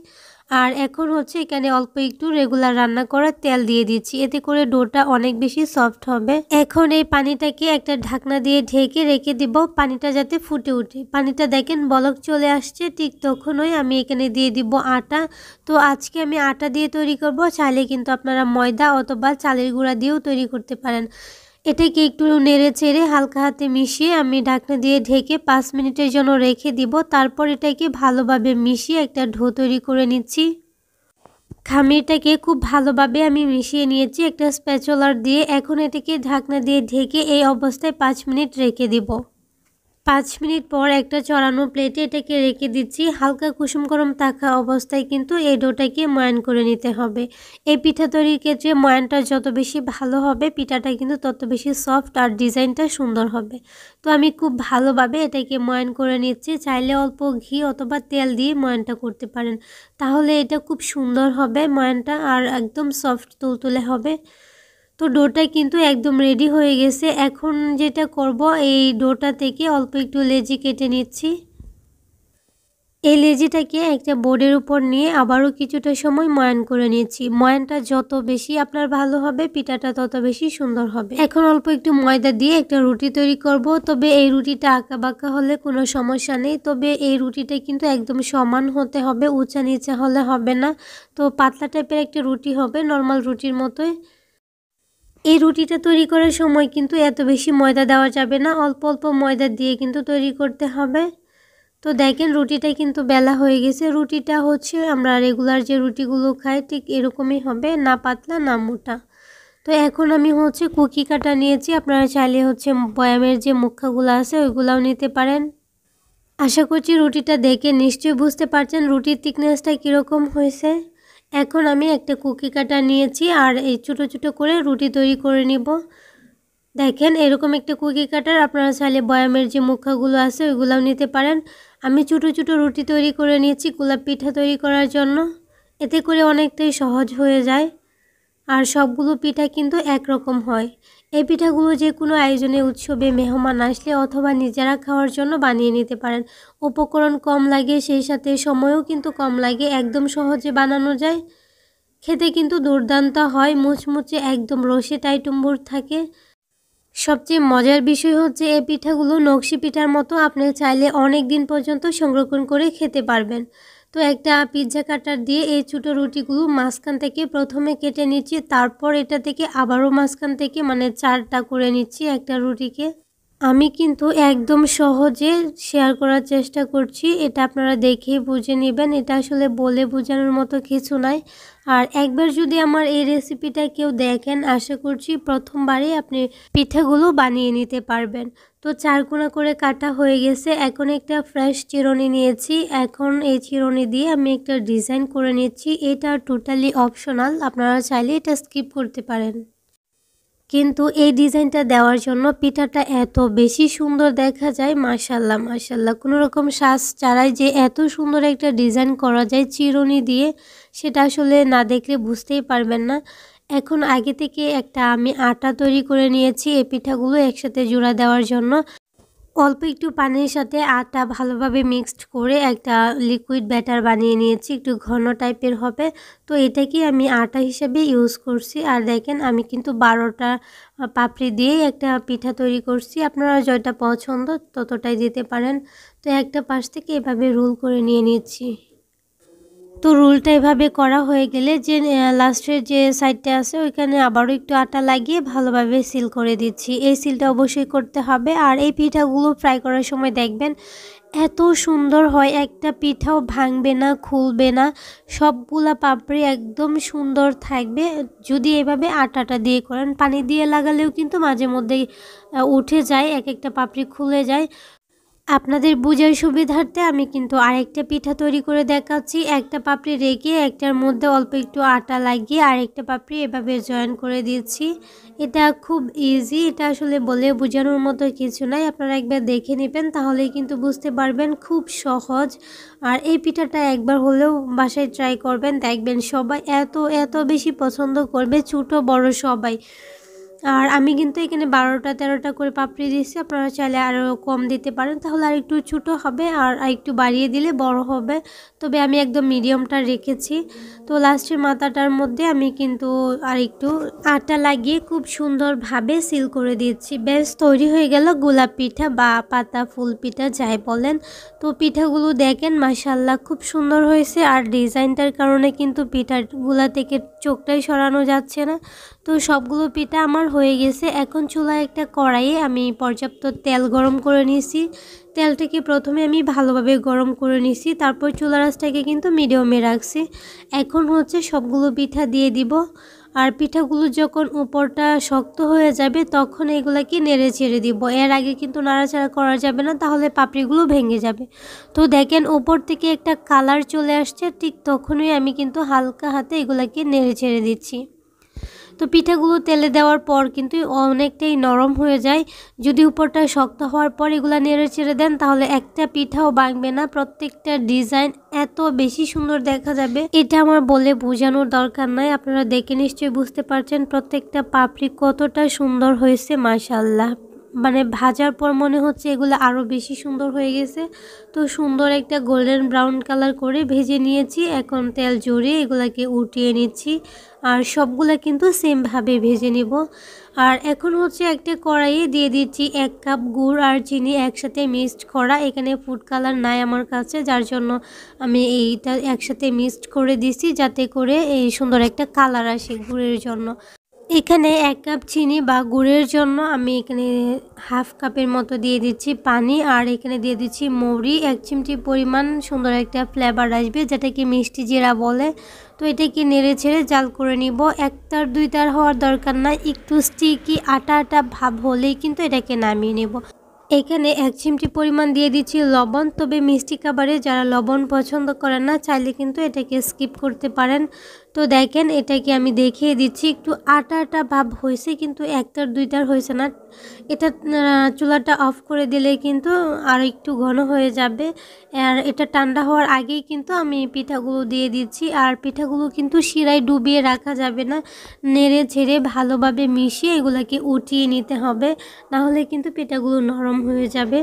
আর এখন হচ্ছে এখানে অল্প একটু রেগুলার রান্না করা তেল দিয়ে দিচ্ছি, এতে করে ডোটা অনেক বেশি সফট হবে। এখন এই পানিটাকে একটা ঢাকনা দিয়ে ঢেকে রেখে দিব, পানিটা যাতে ফুটে ওঠে। পানিটা দেখেন বলক চলে আসছে, ঠিক তখনই আমি এখানে দিয়ে দিব আটা। তো আজকে আমি আটা দিয়ে তৈরি করব, চাইলে কিন্তু আপনারা ময়দা অথবা চালের গুঁড়া দিয়েও তৈরি করতে পারেন। এটাকে একটু নেড়ে চেড়ে হালকা হাতে মিশিয়ে আমি ঢাকনা দিয়ে ঢেকে 5 মিনিটের জন্য রেখে দিব। তারপর এটাকে ভালোভাবে মিশিয়ে একটা ডো তৈরি করে নিচ্ছি। খামিরটাকে খুব ভালোভাবে আমি মিশিয়ে নিয়েছি একটা স্প্যাচুলার দিয়ে। এখন এটাকে ঢাকনা দিয়ে ঢেকে এই অবস্থায় 5 মিনিট রেখে দিব। 5 মিনিট পর একটা চড়ানো প্লেটে এটাকে রেখে দিচ্ছি। হালকা কুসুম গরম থাকা অবস্থায় কিন্তু এই ডোটাকে ময়ান করে নিতে হবে। এই পিঠা তৈরির ক্ষেত্রে ময়ানটা যত বেশি ভালো হবে পিঠাটা কিন্তু তত বেশি সফট আর ডিজাইনটা সুন্দর হবে। তো আমি খুব ভালোভাবে এটাকে ময়ান করে নিচ্ছি। চাইলে অল্প ঘি অথবা তেল দিয়ে ময়ানটা করতে পারেন, তাহলে এটা খুব সুন্দর হবে ময়ানটা, আর একদম সফট তুলতুলে হবে। তো ডোটা কিন্তু একদম রেডি হয়ে গেছে। এখন যেটা করব, এই ডোটা থেকে অল্প একটু লেচি কেটে নিচ্ছি। এই লেচিটাকে একটা বোর্ডের উপর নিয়ে আবারও কিছুটা সময় ময়ান করে নিচ্ছি। ময়ানটা যত বেশি আপনার ভালো হবে পিঠাটা তত বেশি সুন্দর হবে। এখন অল্প একটু ময়দা দিয়ে একটা রুটি তৈরি করব। তবে এই রুটিটা আঁকা বাঁকা হলে কোনো সমস্যা নেই, তবে এই রুটিটা কিন্তু একদম সমান হতে হবে, উঁচা নিচা হলে হবে না। তো পাতলা টাইপের একটা রুটি হবে, নর্মাল রুটির মতোই। এই রুটিটা তৈরি করার সময় কিন্তু এত বেশি ময়দা দেওয়া যাবে না, অল্প অল্প ময়দা দিয়ে কিন্তু তৈরি করতে হবে। তো দেখেন রুটিটা কিন্তু বেলা হয়ে গেছে। রুটিটা হচ্ছে আমরা রেগুলার যে রুটিগুলো খাই ঠিক এরকমই হবে, না পাতলা না মোটা। তো এখন আমি হচ্ছে কুকি কাটা নিয়েছি, আপনারা চাইলে হচ্ছে বয়ামের যে মুখাগুলো আছে ওইগুলাও নিতে পারেন। আশা করছি রুটিটা দেখে নিশ্চয়ই বুঝতে পারছেন রুটির থিকনেসটা কীরকম হয়েছে। এখন আমি একটা কুকি কাটা নিয়েছি আর এই ছোটো ছোটো করে রুটি তৈরি করে নিব। দেখেন এরকম একটা কুকি কাটার, আপনারা চাইলে বয়ামের যে মুখাগুলো আছে ওইগুলোও নিতে পারেন। আমি ছোটো ছোটো রুটি তৈরি করে নিয়েছি গোলাপ পিঠা তৈরি করার জন্য, এতে করে অনেকটাই সহজ হয়ে যায়। আর সবগুলো পিঠা কিন্তু একরকম হয়। এই পিঠাগুলো যে কোনো আয়োজনে উৎসবে মেহমান আসলে অথবা নিজেরা খাওয়ার জন্য বানিয়ে নিতে পারেন। উপকরণ কম লাগে, সেই সাথে সময়ও কিন্তু কম লাগে, একদম সহজে বানানো যায়। খেতে কিন্তু দুর্দান্ত হয়, মুচমুচে একদম রসে টাইটুম্বুর থাকে। সবচেয়ে মজার বিষয় হচ্ছে এই পিঠাগুলো নকশি পিঠার মতো, আপনি চাইলে অনেক দিন পর্যন্ত সংরক্ষণ করে খেতে পারবেন। তো একটা পিৎজা কাটার দিয়ে এই ছোটো রুটিগুলো মাঝখান থেকে প্রথমে কেটে নিচ্ছি, তারপর এটা থেকে আবারও মাঝখান থেকে মানে 4টা করে নিচ্ছি একটা রুটিকে। আমি কিন্তু একদম সহজে শেয়ার করার চেষ্টা করছি, এটা আপনারা দেখেই বুঝে নেবেন, এটা আসলে বলে বোঝানোর মতো কিছু নাই। আর একবার যদি আমার এই রেসিপিটা কেউ দেখেন, আশা করছি প্রথমবারই আপনি পিঠাগুলো বানিয়ে নিতে পারবেন। তো 4 কোনা করে কাটা হয়ে গেছে। এখন একটা ফ্রেশ চিরুনি নিয়েছি, এখন এই চিরুনি দিয়ে আমি একটা ডিজাইন করে নিচ্ছি। এটা টোটালি অপশনাল, আপনারা চাইলে এটা স্কিপ করতে পারেন, কিন্তু এই ডিজাইনটা দেওয়ার জন্য পিঠাটা এত বেশি সুন্দর দেখা যায়, মাশাল্লাহ মাশাল্লাহ। কোনো রকম সাজ ছাড়াই যে এত সুন্দর একটা ডিজাইন করা যায় চিরুনি দিয়ে, সেটা আসলে না দেখলে বুঝতেই পারবেন না। এখন আগে থেকে একটা আমি আটা তৈরি করে নিয়েছি এই পিঠাগুলো একসাথে জোড়া দেওয়ার জন্য। অল্প একটু পানির সাথে আটা ভালোভাবে মিক্সড করে একটা লিকুইড ব্যাটার বানিয়ে নিয়েছি, একটু ঘন টাইপের হবে। তো এটাকে আমি আটা হিসেবে ইউজ করছি। আর দেখেন আমি কিন্তু 12টা পাপড়ি দিয়ে একটা পিঠা তৈরি করছি, আপনারা যেটা পছন্দ ততটাই দিতে পারেন। তো একটা পাশ থেকে এভাবে রোল করে নিয়ে নিচ্ছি। তো রোলটা এভাবে করা হয়ে গেলে যে লাস্টের যে সাইডটা আছে ওইখানে আবারও একটু আটা লাগিয়ে ভালোভাবে সিল করে দিচ্ছি। এই সিলটা অবশ্যই করতে হবে। আর এই পিঠাগুলো ফ্রাই করার সময় দেখবেন এত সুন্দর হয়, একটা পিঠাও ভাঙবে না, খুলবে না, সবগুলা পাপড়ি একদম সুন্দর থাকবে যদি এভাবে আটাটা দিয়ে করেন। পানি দিয়ে লাগালেও কিন্তু মাঝে মধ্যে উঠে যায়, এক একটা পাপড়ি খুলে যায়। আপনাদের বোঝার সুবিধার্থে আমি কিন্তু আরেকটা পিঠা তৈরি করে দেখাচ্ছি। একটা পাপড়ি রেখে একটার মধ্যে অল্প একটু আটা লাগিয়ে আরেকটা পাপড়ি এভাবে জয়েন করে দিচ্ছি। এটা খুব ইজি, এটা আসলে বলে বোঝানোর মতো কিছু নাই, আপনারা একবার দেখে নেবেন তাহলেই কিন্তু বুঝতে পারবেন, খুব সহজ। আর এই পিঠাটা একবার হলেও বাসায় ট্রাই করবেন, দেখবেন সবাই এত এত বেশি পছন্দ করবে, ছোট বড় সবাই। আর আমি কিন্তু এখানে 12টা 13টা করে পাপড়ি দিয়েছি, আপনারা চাইলে আরও কম দিতে পারেন, তাহলে আর একটু ছোটো হবে আর একটু বাড়িয়ে দিলে বড় হবে। তবে আমি একদম মিডিয়ামটা রেখেছি। তো লাস্টের মাথাটার মধ্যে আমি কিন্তু আর একটু আটা লাগিয়ে খুব সুন্দরভাবে সিল করে দিয়েছি। বেশ তৈরি হয়ে গেল গোলাপ পিঠা বা পাতা ফুল পিঠা যাই বলেন। তো পিঠাগুলো দেখেন মাশাআল্লাহ খুব সুন্দর হয়েছে, আর ডিজাইনটার কারণে কিন্তু পিঠাগুলা থেকে চোখটাই সরানো যাচ্ছে না। তো সবগুলো পিঠা আমার হয়ে গেছে। এখন চুলায় একটা কড়াইয়ে আমি পর্যাপ্ত তেল গরম করে নিয়েছি। তেলটাকে প্রথমে আমি ভালোভাবে গরম করে নিয়েছি, তারপর চুলার আঁচটাকে কিন্তু মিডিয়ামে রাখছি। এখন হচ্ছে সবগুলো পিঠা দিয়ে দিব। আর পিঠাগুলো যখন উপরটা শক্ত হয়ে যাবে তখন এগুলাকে নেড়ে ছেড়ে দিব। এর আগে কিন্তু নাড়াচাড়া করা যাবে না, তাহলে পাপড়িগুলো ভেঙে যাবে। তো দেখেন উপর থেকে একটা কালার চলে আসছে, ঠিক তখনই আমি কিন্তু হালকা হাতে এগুলাকে নেড়ে ছেড়ে দিচ্ছি। তো পিঠাগুলো তেলে দেওয়ার পর কিন্তু অনেকটাই নরম হয়ে যায়। যদি উপরটা শক্ত হওয়ার পর এগুলো নেড়ে ছেড়ে দেন তাহলে একটা পিঠাও ভাঙবে না। প্রত্যেকটা ডিজাইন এত বেশি সুন্দর দেখা যাবে, এটা আমার বলে বোঝানোর দরকার নাই, আপনারা দেখে নিশ্চয়ই বুঝতে পারছেন প্রত্যেকটা পাপড়ি কতটা সুন্দর হয়েছে মাশাআল্লাহ। মানে ভাজার পর মনে হচ্ছে এগুলো আরও বেশি সুন্দর হয়ে গেছে। তো সুন্দর একটা গোল্ডেন ব্রাউন কালার করে ভেজে নিয়েছি। এখন তেল জড়িয়ে এগুলাকে উঠিয়ে নিচ্ছি, আর সবগুলা কিন্তু সেমভাবে ভেজে নিব। আর এখন হচ্ছে একটা কড়াইয়ে দিয়ে দিচ্ছি 1 কাপ গুড় আর চিনি একসাথে মিক্সড করা। এখানে ফুড কালার নাই আমার কাছে, যার জন্য আমি এইটা একসাথে মিক্সড করে দিছি, যাতে করে এই সুন্দর একটা কালার আসে গুড়ের জন্য। এখানে 1 কাপ চিনি বা গুড়ের জন্য আমি এখানে হাফ কাপের মতো দিয়ে দিচ্ছি পানি, আর এখানে দিয়ে দিচ্ছি মৌরি 1 চিমটি পরিমাণ। সুন্দর একটা ফ্লেভার আসবে, যেটাকে মিষ্টি জিরা বলে। তো এটাকে নেড়ে ছেড়ে জাল করে নিব। 1 তার 2 তার হওয়ার দরকার না, একটু স্টিকি আটা আটা ভাব হলেই কিন্তু এটাকে নামিয়ে নেব। এখানে 1 চিমটি পরিমাণ দিয়ে দিচ্ছি লবণ। তবে মিষ্টি খাবারে যারা লবণ পছন্দ করেন না চাইলে কিন্তু এটাকে স্কিপ করতে পারেন। তো দেখেন এটাকে আমি দেখিয়ে দিচ্ছি, একটু আটা আটা ভাব হয়েছে, কিন্তু 1 তার 2 তার হয়েছে না। এটা চুলাটা অফ করে দিলে কিন্তু আর একটু ঘন হয়ে যাবে। আর এটা ঠান্ডা হওয়ার আগেই কিন্তু আমি পিঠাগুলো দিয়ে দিচ্ছি। আর পিঠাগুলো কিন্তু শিরায় ডুবিয়ে রাখা যাবে না, নেড়ে ছেড়ে ভালোভাবে মিশিয়ে এগুলাকে উঠিয়ে নিতে হবে, নাহলে কিন্তু পিঠাগুলো নরম হয়ে যাবে।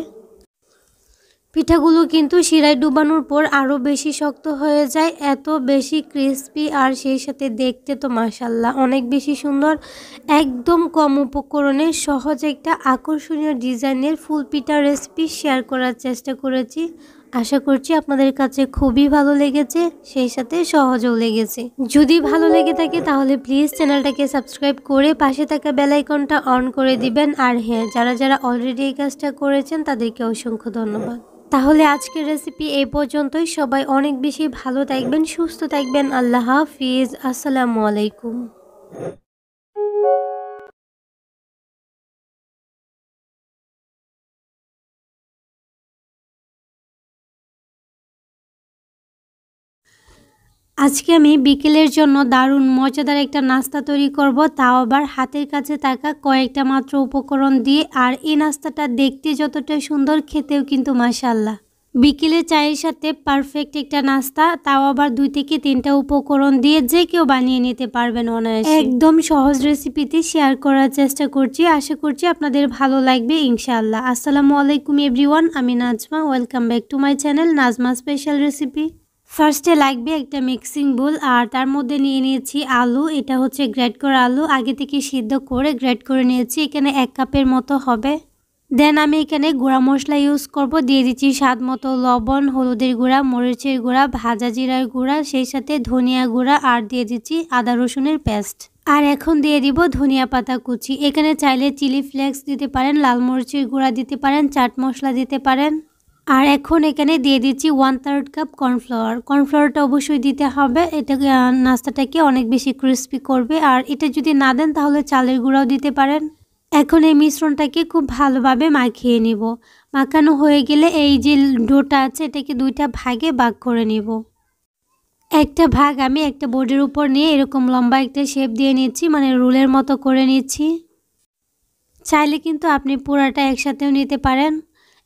পিঠাগুলো কিন্তু শিরায় ডুবানোর পর আরও বেশি শক্ত হয়ে যায়, এত বেশি ক্রিস্পি, আর সেই সাথে দেখতে তো মাশাআল্লাহ অনেক বেশি সুন্দর। একদম কম উপকরণে সহজ একটা আকর্ষণীয় ডিজাইনের ফুল পিঠার রেসিপি শেয়ার করার চেষ্টা করেছি। আশা করছি আপনাদের কাছে খুবই ভালো লেগেছে, সেই সাথে সহজও লেগেছে। যদি ভালো লেগে থাকে তাহলে প্লিজ চ্যানেলটাকে সাবস্ক্রাইব করে পাশে থাকা বেল আইকনটা অন করে দিবেন। আর হ্যাঁ, যারা যারা অলরেডি এই কাজটা করেছেন তাদেরকে অসংখ্য ধন্যবাদ। তাহলে আজকের রেসিপি এই পর্যন্তই। সবাই অনেক বেশি ভালো থাকবেন, সুস্থ থাকবেন। আল্লাহ হাফিজ, আসসালামু আলাইকুম। আজকে আমি বিকেলের জন্য দারুণ মজাদার একটা নাস্তা তৈরি করব, তাও আবার হাতের কাছে থাকা কয়েকটা মাত্র উপকরণ দিয়ে। আর এই নাস্তাটা দেখতে যতটা সুন্দর, খেতেও কিন্তু মাশাআল্লাহ। বিকেলে চায়ের সাথে পারফেক্ট একটা নাস্তা, তাও আবার 2 থেকে 3টা উপকরণ দিয়ে যে কেউ বানিয়ে নিতে পারবেন অনায়াসে। একদম সহজ রেসিপিতে শেয়ার করার চেষ্টা করছি, আশা করছি আপনাদের ভালো লাগবে ইনশাআল্লাহ। আসসালামু আলাইকুম এভরিওয়ান, আমি Najma, welcome back to my channel Najma special recipe. ফার্স্টে লাগবে একটা মিক্সিং বোল, আর তার মধ্যে নিয়ে নিয়েছি আলু। এটা হচ্ছে গ্রেট করা আলু, আগে থেকে সিদ্ধ করে গ্রেট করে নিয়েছি। এখানে 1 কাপের মতো হবে। দেন আমি এখানে গুঁড়া মশলা ইউজ করব, দিয়ে দিচ্ছি স্বাদ মতো লবণ, হলুদের গুঁড়া, মরিচের গুঁড়া, ভাজা জিরার গুঁড়া, সেই সাথে ধনিয়া গুঁড়া, আর দিয়ে দিচ্ছি আদা রসুনের পেস্ট। আর এখন দিয়ে দিব ধনিয়া পাতা কুচি। এখানে চাইলে চিলি ফ্লেক্স দিতে পারেন, লাল মরিচের গুঁড়া দিতে পারেন, চাট মশলা দিতে পারেন। আর এখন এখানে দিয়ে দিচ্ছি 1/3 কাপ কর্নফ্লাওয়ার। কর্নফ্লাওয়ারটা অবশ্যই দিতে হবে, এটা নাস্তাটাকে অনেক বেশি ক্রিস্পি করবে। আর এটা যদি না দেন তাহলে চালের গুঁড়াও দিতে পারেন। এখন এই মিশ্রণটাকে খুব ভালোভাবে মাখিয়ে নিব। মাখানো হয়ে গেলে এই যে ডোটা আছে এটাকে 2টা ভাগে ভাগ করে নিব। একটা ভাগ আমি একটা বোর্ডের উপর নিয়ে এরকম লম্বা একটা শেপ দিয়ে নিচ্ছি, মানে রোলের মতো করে নিচ্ছি। চাইলে কিন্তু আপনি পুরাটা একসাথেও নিতে পারেন।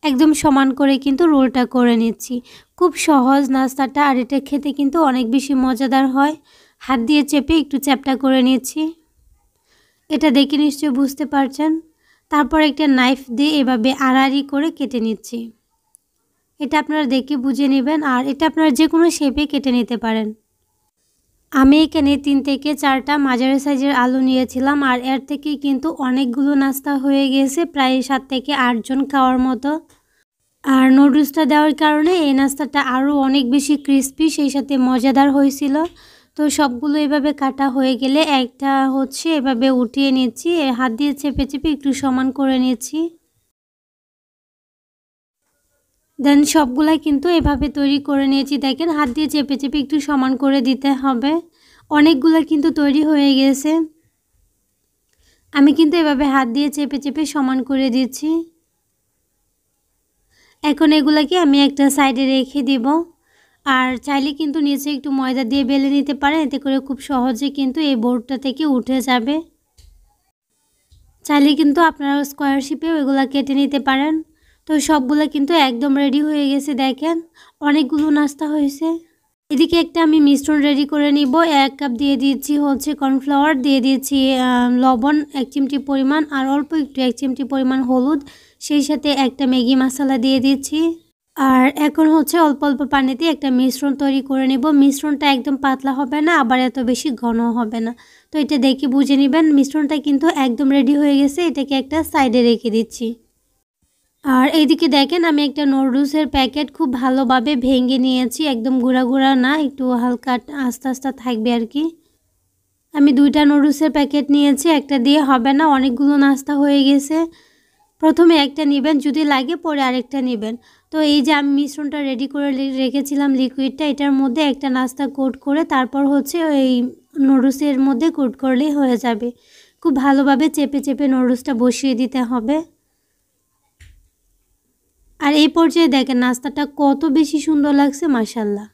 একদম সমান করে কিন্তু রোলটা করে নিচ্ছি। খুব সহজ নাস্তাটা, আর এটা খেতে কিন্তু অনেক বেশি মজাদার হয়। হাত দিয়ে চেপে একটু চ্যাপটা করে নিচ্ছি। এটা দেখে নিশ্চয়ই বুঝতে পারছেন। তারপর একটা নাইফ দিয়ে এভাবে আড়াআড়ি করে কেটে নিচ্ছি। এটা আপনারা দেখে বুঝে নেবেন, আর এটা আপনারা যে কোনো শেপে কেটে নিতে পারেন। আমি এখানে 3 থেকে 4টা মাঝারি সাইজের আলু নিয়েছিলাম, আর এর থেকে কিন্তু অনেকগুলো নাস্তা হয়ে গেছে, প্রায় 7 থেকে 8 জন খাওয়ার মতো। আর নুডলসটা দেওয়ার কারণে এই নাস্তাটা আরও অনেক বেশি ক্রিস্পি, সেই সাথে মজাদার হয়েছিল। তো সবগুলো এভাবে কাটা হয়ে গেলে একটা হচ্ছে এভাবে উঠিয়ে নিচ্ছি, হাত দিয়ে চেপে চেপে একটু সমান করে নিচ্ছি। দেন সবগুলাই কিন্তু এভাবে তৈরি করে নিয়েছি। দেখেন হাত দিয়ে চেপে চেপে একটু সমান করে দিতে হবে। অনেকগুলো কিন্তু তৈরি হয়ে গেছে। আমি কিন্তু এভাবে হাত দিয়ে চেপে চেপে সমান করে দিচ্ছি। এখন এগুলাকে আমি একটা সাইডে রেখে দিব। আর চাইলে কিন্তু নিচে একটু ময়দা দিয়ে বেলে নিতে পারেন, এতে করে খুব সহজে কিন্তু এই বোর্ডটা থেকে উঠে যাবে। চাইলে কিন্তু আপনারা স্কোয়ার শেপেও এগুলা কেটে নিতে পারেন। তো সবগুলো কিন্তু একদম রেডি হয়ে গেছে। দেখেন অনেকগুলো নাস্তা হয়েছে। এদিকে একটা আমি মিশ্রণ রেডি করে নিব। 1 কাপ দিয়ে দিয়েছি হচ্ছে কর্নফ্লাওয়ার, দিয়ে দিয়েছি লবণ 1 চিমটি পরিমাণ, আর অল্প একটু 1 চিমটি পরিমাণ হলুদ, সেই সাথে একটা ম্যাগি মশলা দিয়ে দিচ্ছি। আর এখন হচ্ছে অল্প অল্প পানিতে একটা মিশ্রণ তৈরি করে নিব। মিশ্রণটা একদম পাতলা হবে না, আবার এত বেশি ঘন হবে না। তো এটা দেখে বুঝে নেবেন। মিশ্রণটা কিন্তু একদম রেডি হয়ে গেছে, এটাকে একটা সাইডে রেখে দিচ্ছি। আর এইদিকে দেখেন আমি একটা নুডলসের প্যাকেট খুব ভালোভাবে ভেঙে নিয়েছি, একদম গুঁড়া গুঁড়া না, একটু হালকা আস্তে আস্তে থাকবে আর কি। আমি 2টা নুডলসের প্যাকেট নিয়েছি, একটা দিয়ে হবে না, অনেকগুলো নাস্তা হয়ে গেছে। প্রথমে একটা নেবেন, যদি লাগে পরে আরেকটা নেবেন। তো এই যে আমি মিশ্রণটা রেডি করে রেখেছিলাম লিকুইডটা, এটার মধ্যে একটা নাস্তা কোট করে তারপর হচ্ছে এই নুডলসের মধ্যে কোট করলেই হয়ে যাবে। খুব ভালোভাবে চেপে চেপে নুডলসটা বসিয়ে দিতে হবে। আর এই পর্যায়ে দেখেন নাস্তাটা কত বেশি সুন্দর লাগছে, মাশাআল্লাহ।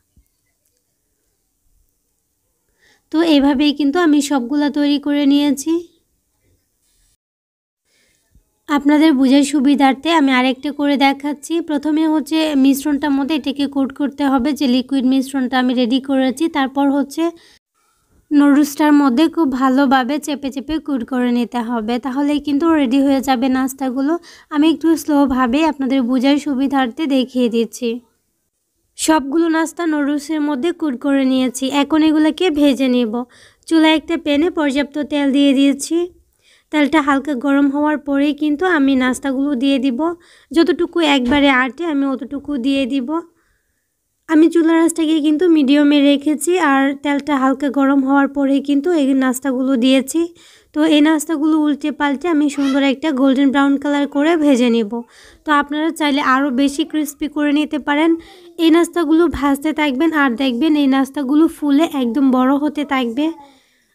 তো এভাবেই কিন্তু আমি সবগুলা তৈরি করে নিয়েছি। আপনাদের বোঝার সুবিধার্থে আমি আরেকটা করে দেখাচ্ছি। প্রথমে হচ্ছে মিশ্রণটার মধ্যে এটাকে কোট করতে হবে, যে লিকুইড মিশ্রণটা আমি রেডি করেছি। তারপর হচ্ছে নুডলসটার মধ্যে খুব ভালোভাবে চেপে চেপে কোট করে নিতে হবে, তাহলেই কিন্তু রেডি হয়ে যাবে নাস্তাগুলো। আমি একটু স্লোভাবে আপনাদের বোঝার সুবিধার্থে দেখিয়ে দিচ্ছি। সবগুলো নাস্তা নুডলসের মধ্যে কোট করে নিয়েছি। এখন এগুলোকে ভেজে নেব। চুলায় একটা প্যানে পর্যাপ্ত তেল দিয়ে দিয়েছি। তেলটা হালকা গরম হওয়ার পরেই কিন্তু আমি নাস্তাগুলো দিয়ে দিব। যতটুকু একবারে আটে আমি অতটুকু দিয়ে দিব। আমি চুলার আঁচটাকে কিন্তু মিডিয়ামে রেখেছি, আর তেলটা হালকা গরম হওয়ার পরেই কিন্তু এই নাস্তাগুলো দিয়েছি। তো এই নাস্তাগুলো উল্টে পাল্টে আমি সুন্দর একটা গোল্ডেন ব্রাউন কালার করে ভেজে নেব। তো আপনারা চাইলে আরও বেশি ক্রিস্পি করে নিতে পারেন। এই নাস্তাগুলো ভাজতে থাকবেন, আর দেখবেন এই নাস্তাগুলো ফুলে একদম বড় হতে থাকবে,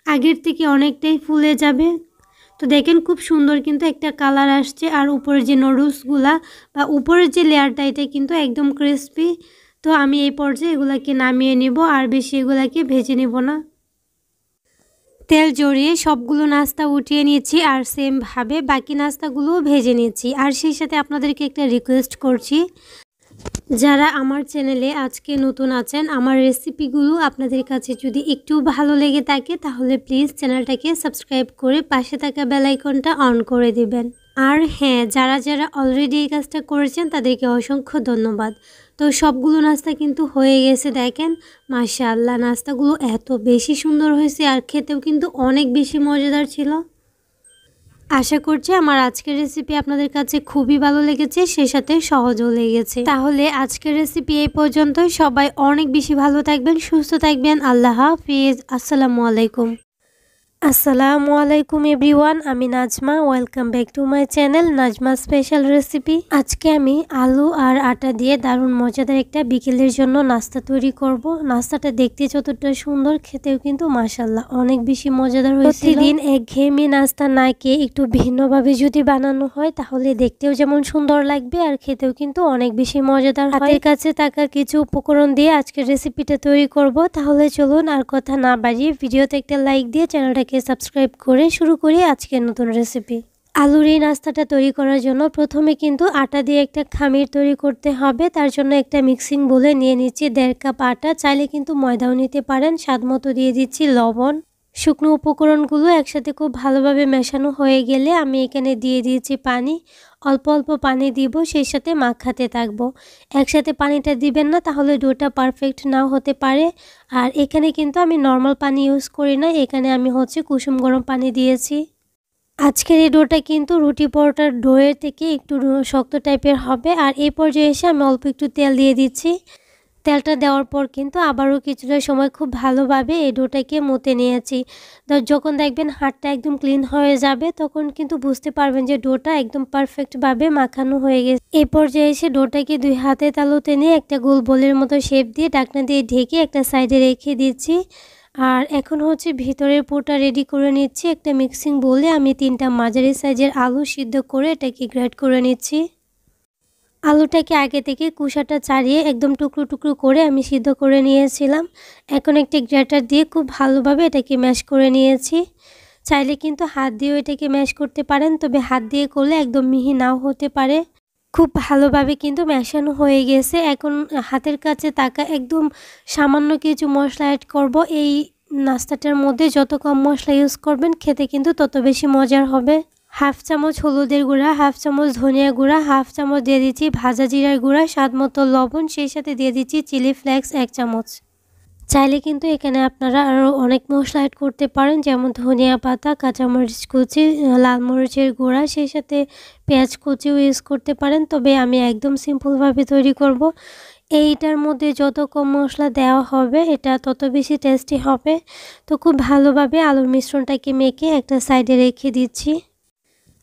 আগের থেকে অনেকটাই ফুলে যাবে। তো দেখেন খুব সুন্দর কিন্তু একটা কালার আসছে, আর উপরের যে নুডলসগুলা বা উপরের যে লেয়ারটা এটা কিন্তু একদম ক্রিস্পি। তো আমি এই পর্যায়ে এগুলাকে নামিয়ে নেব, আর বেশি এগুলাকে ভেজে নেব না। তেল জড়িয়ে সবগুলো নাস্তা উঠিয়ে নিয়েছি, আর সেমভাবে বাকি নাস্তাগুলোও ভেজে নিয়েছি। আর সেই সাথে আপনাদেরকে একটা রিকোয়েস্ট করছি, যারা আমার চ্যানেলে আজকে নতুন আছেন, আমার রেসিপিগুলো আপনাদের কাছে যদি একটু ভালো লেগে থাকে তাহলে প্লিজ চ্যানেলটাকে সাবস্ক্রাইব করে পাশে থাকা বেল আইকনটা অন করে দিবেন। আর হ্যাঁ, যারা যারা অলরেডি এই কাজটা করেছেন তাদেরকে অসংখ্য ধন্যবাদ। তো সবগুলো নাস্তা কিন্তু হয়ে গেছে। দেখেন মাশাআল্লাহ, নাস্তাগুলো এত বেশি সুন্দর হয়েছে, আর খেতেও কিন্তু অনেক বেশি মজাদার ছিল। আশা করছি আমার আজকের রেসিপি আপনাদের কাছে খুবই ভালো লেগেছে, সেই সাথে সহজও লেগেছে। তাহলে আজকের রেসিপি এই পর্যন্তই। সবাই অনেক বেশি ভালো থাকবেন, সুস্থ থাকবেন। আল্লাহ হাফিজ। আসসালামু আলাইকুম। আসসালামু আলাইকুম এভরিওয়ান, আমি Najma. Welcome back to my channel Najma special recipe. আজকে আমি আলু আর আটা দিয়ে দারুণ মজাদার একটা বিকেলের জন্য নাস্তা তৈরি করব। নাস্তাটা দেখতে যতটা সুন্দর, খেতেও কিন্তু মাশাআল্লাহ অনেক বেশি মজাদার হয়েছিল। প্রতিদিন একঘেয়েমি নাস্তা না খেয়ে একটু ভিন্নভাবে যদি বানানো হয় তাহলে দেখতেও যেমন সুন্দর লাগবে, আর খেতেও কিন্তু অনেক বেশি মজাদার হয়। হাতের কাছে থাকা কিছু উপকরণ দিয়ে আজকের রেসিপিটা তৈরি করব। তাহলে চলুন আর কথা না বাড়িয়ে ভিডিওতে একটা লাইক দিয়ে চ্যানেলটাকে সাবস্ক্রাইব করে শুরু করি আজকের নতুন রেসিপি। আলুর এই নাস্তাটা তৈরি করার জন্য প্রথমে কিন্তু আটা দিয়ে একটা খামির তৈরি করতে হবে। তার জন্য একটা মিক্সিং বোলে নিয়ে নিচ্ছি 1.5 কাপ আটা, চাইলে কিন্তু ময়দাও নিতে পারেন। স্বাদ মতো দিয়ে দিচ্ছি লবণ, শুকনো উপকরণগুলো একসাথে খুব ভালোভাবে মেশানো হয়ে গেলে আমি এখানে দিয়ে দিয়েছি পানি। অল্প অল্প পানি দিব, সেই সাথে মাখাতে থাকবো। একসাথে পানিটা দিবেন না, তাহলে ডোটা পারফেক্ট নাও হতে পারে। আর এখানে কিন্তু আমি নর্মাল পানি ইউজ করি না, এখানে আমি কুসুম গরম পানি দিয়েছি। আজকের এই ডোটা কিন্তু রুটি পরোটার ডোয়ের থেকে একটু শক্ত টাইপের হবে। আর এই পর্যায়ে এসে আমি অল্প একটু তেল দিয়ে দিচ্ছি। তেলটা দেওয়ার পর কিন্তু আবারও কিছুটা সময় খুব ভালোভাবে এই ডোটাকে মতে নিয়েছি। তো যখন দেখবেন হাতটা একদম ক্লিন হয়ে যাবে, তখন কিন্তু বুঝতে পারবেন যে ডোটা একদম পারফেক্টভাবে মাখানো হয়ে গেছে। এই পর্যায়ে এসে ডোটাকে 2 হাতে তালুতে নিয়ে একটা গোল বলের মতো শেপ দিয়ে ঢাকনা দিয়ে ঢেকে একটা সাইডে রেখে দিচ্ছি। আর এখন ভিতরের পুরটা রেডি করে নিচ্ছি। একটা মিক্সিং বলে আমি 3টা মাঝারি সাইজের আলু সিদ্ধ করে এটাকে গ্রেট করে নিচ্ছি। আলুটাকে আগে থেকে কুসাটা ছাড়িয়ে একদম টুকরো টুকরো করে আমি সিদ্ধ করে নিয়েছিলাম। এখন একটা গ্রেটার দিয়ে খুব ভালোভাবে এটাকে ম্যাশ করে নিয়েছি। চাইলে কিন্তু হাত দিয়েও এটাকে ম্যাশ করতে পারেন, তবে হাত দিয়ে করলে একদম মিহি নাও হতে পারে। খুব ভালোভাবে কিন্তু মেশানো হয়ে গেছে। এখন হাতের কাছে থাকা একদম সামান্য কিছু মশলা অ্যাড করব। এই নাস্তাটার মধ্যে যত কম মশলা ইউজ করবেন খেতে কিন্তু তত বেশি মজার হবে। হাফ চামচ হলুদের গুঁড়া, হাফ চামচ ধনিয়া গুঁড়া, হাফ চামচ দিয়ে দিচ্ছি ভাজা জিরার গুঁড়া, স্বাদ মতো লবণ, সেই সাথে দিয়ে দিচ্ছি চিলি ফ্লেক্স 1 চামচ। চাইলে কিন্তু এখানে আপনারা আরও অনেক মশলা অ্যাড করতে পারেন, যেমন ধনিয়া পাতা, কাঁচামরিচ কুচি, লাল মরিচের গুঁড়া, সেই সাথে পেঁয়াজ কুচিও ইউজ করতে পারেন। তবে আমি একদম সিম্পলভাবে তৈরি করব। এইটার মধ্যে যত কম মশলা দেওয়া হবে এটা তত বেশি টেস্টি হবে। তো খুব ভালোভাবে আলুর মিশ্রণটাকে মেখে একটা সাইডে রেখে দিচ্ছি।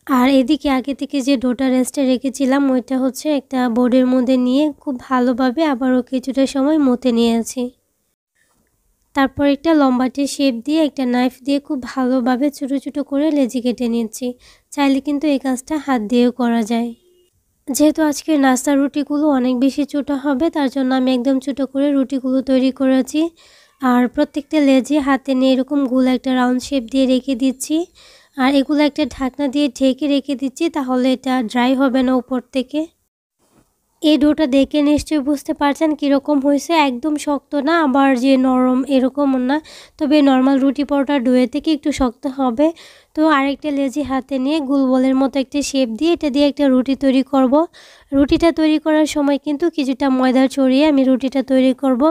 আর এদিকে আগে থেকে যে ডোটা রেস্টে রেখেছিলাম ওইটা একটা বোর্ডের মধ্যে নিয়ে খুব ভালোভাবে আবারও কিছুটা সময় মতে নিয়েছি। তারপর একটা লম্বাটে শেপ দিয়ে একটা নাইফ দিয়ে খুব ভালোভাবে ছোটো ছোটো করে লেচি কেটে নিচ্ছি। চাইলে কিন্তু এই কাজটা হাত দিয়েও করা যায়। যেহেতু আজকের নাস্তার রুটিগুলো অনেক বেশি ছোটো হবে, তার জন্য আমি একদম ছোটো করে রুটিগুলো তৈরি করেছি। আর প্রত্যেকটা লেচি হাতে নিয়ে এরকম গোল একটা রাউন্ড শেপ দিয়ে রেখে দিচ্ছি। আর এগুলো একটা ঢাকনা দিয়ে ঢেকে রেখে দিচ্ছি, তাহলে এটা ড্রাই হবে না উপর থেকে। এই ডোটা দেখে নিশ্চয়ই বুঝতে পারছেন কীরকম হয়েছে। একদম শক্ত না, আবার যে নরম এরকমও না, তবে নর্মাল রুটি পরোটার ডোয়ের থেকে একটু শক্ত হবে। তো আরেকটা লেচি হাতে নিয়ে গোল বলের মতো একটা শেপ দিয়ে এটা দিয়ে একটা রুটি তৈরি করব। রুটিটা তৈরি করার সময় কিন্তু কিছুটা ময়দা ছড়িয়ে আমি রুটিটা তৈরি করব।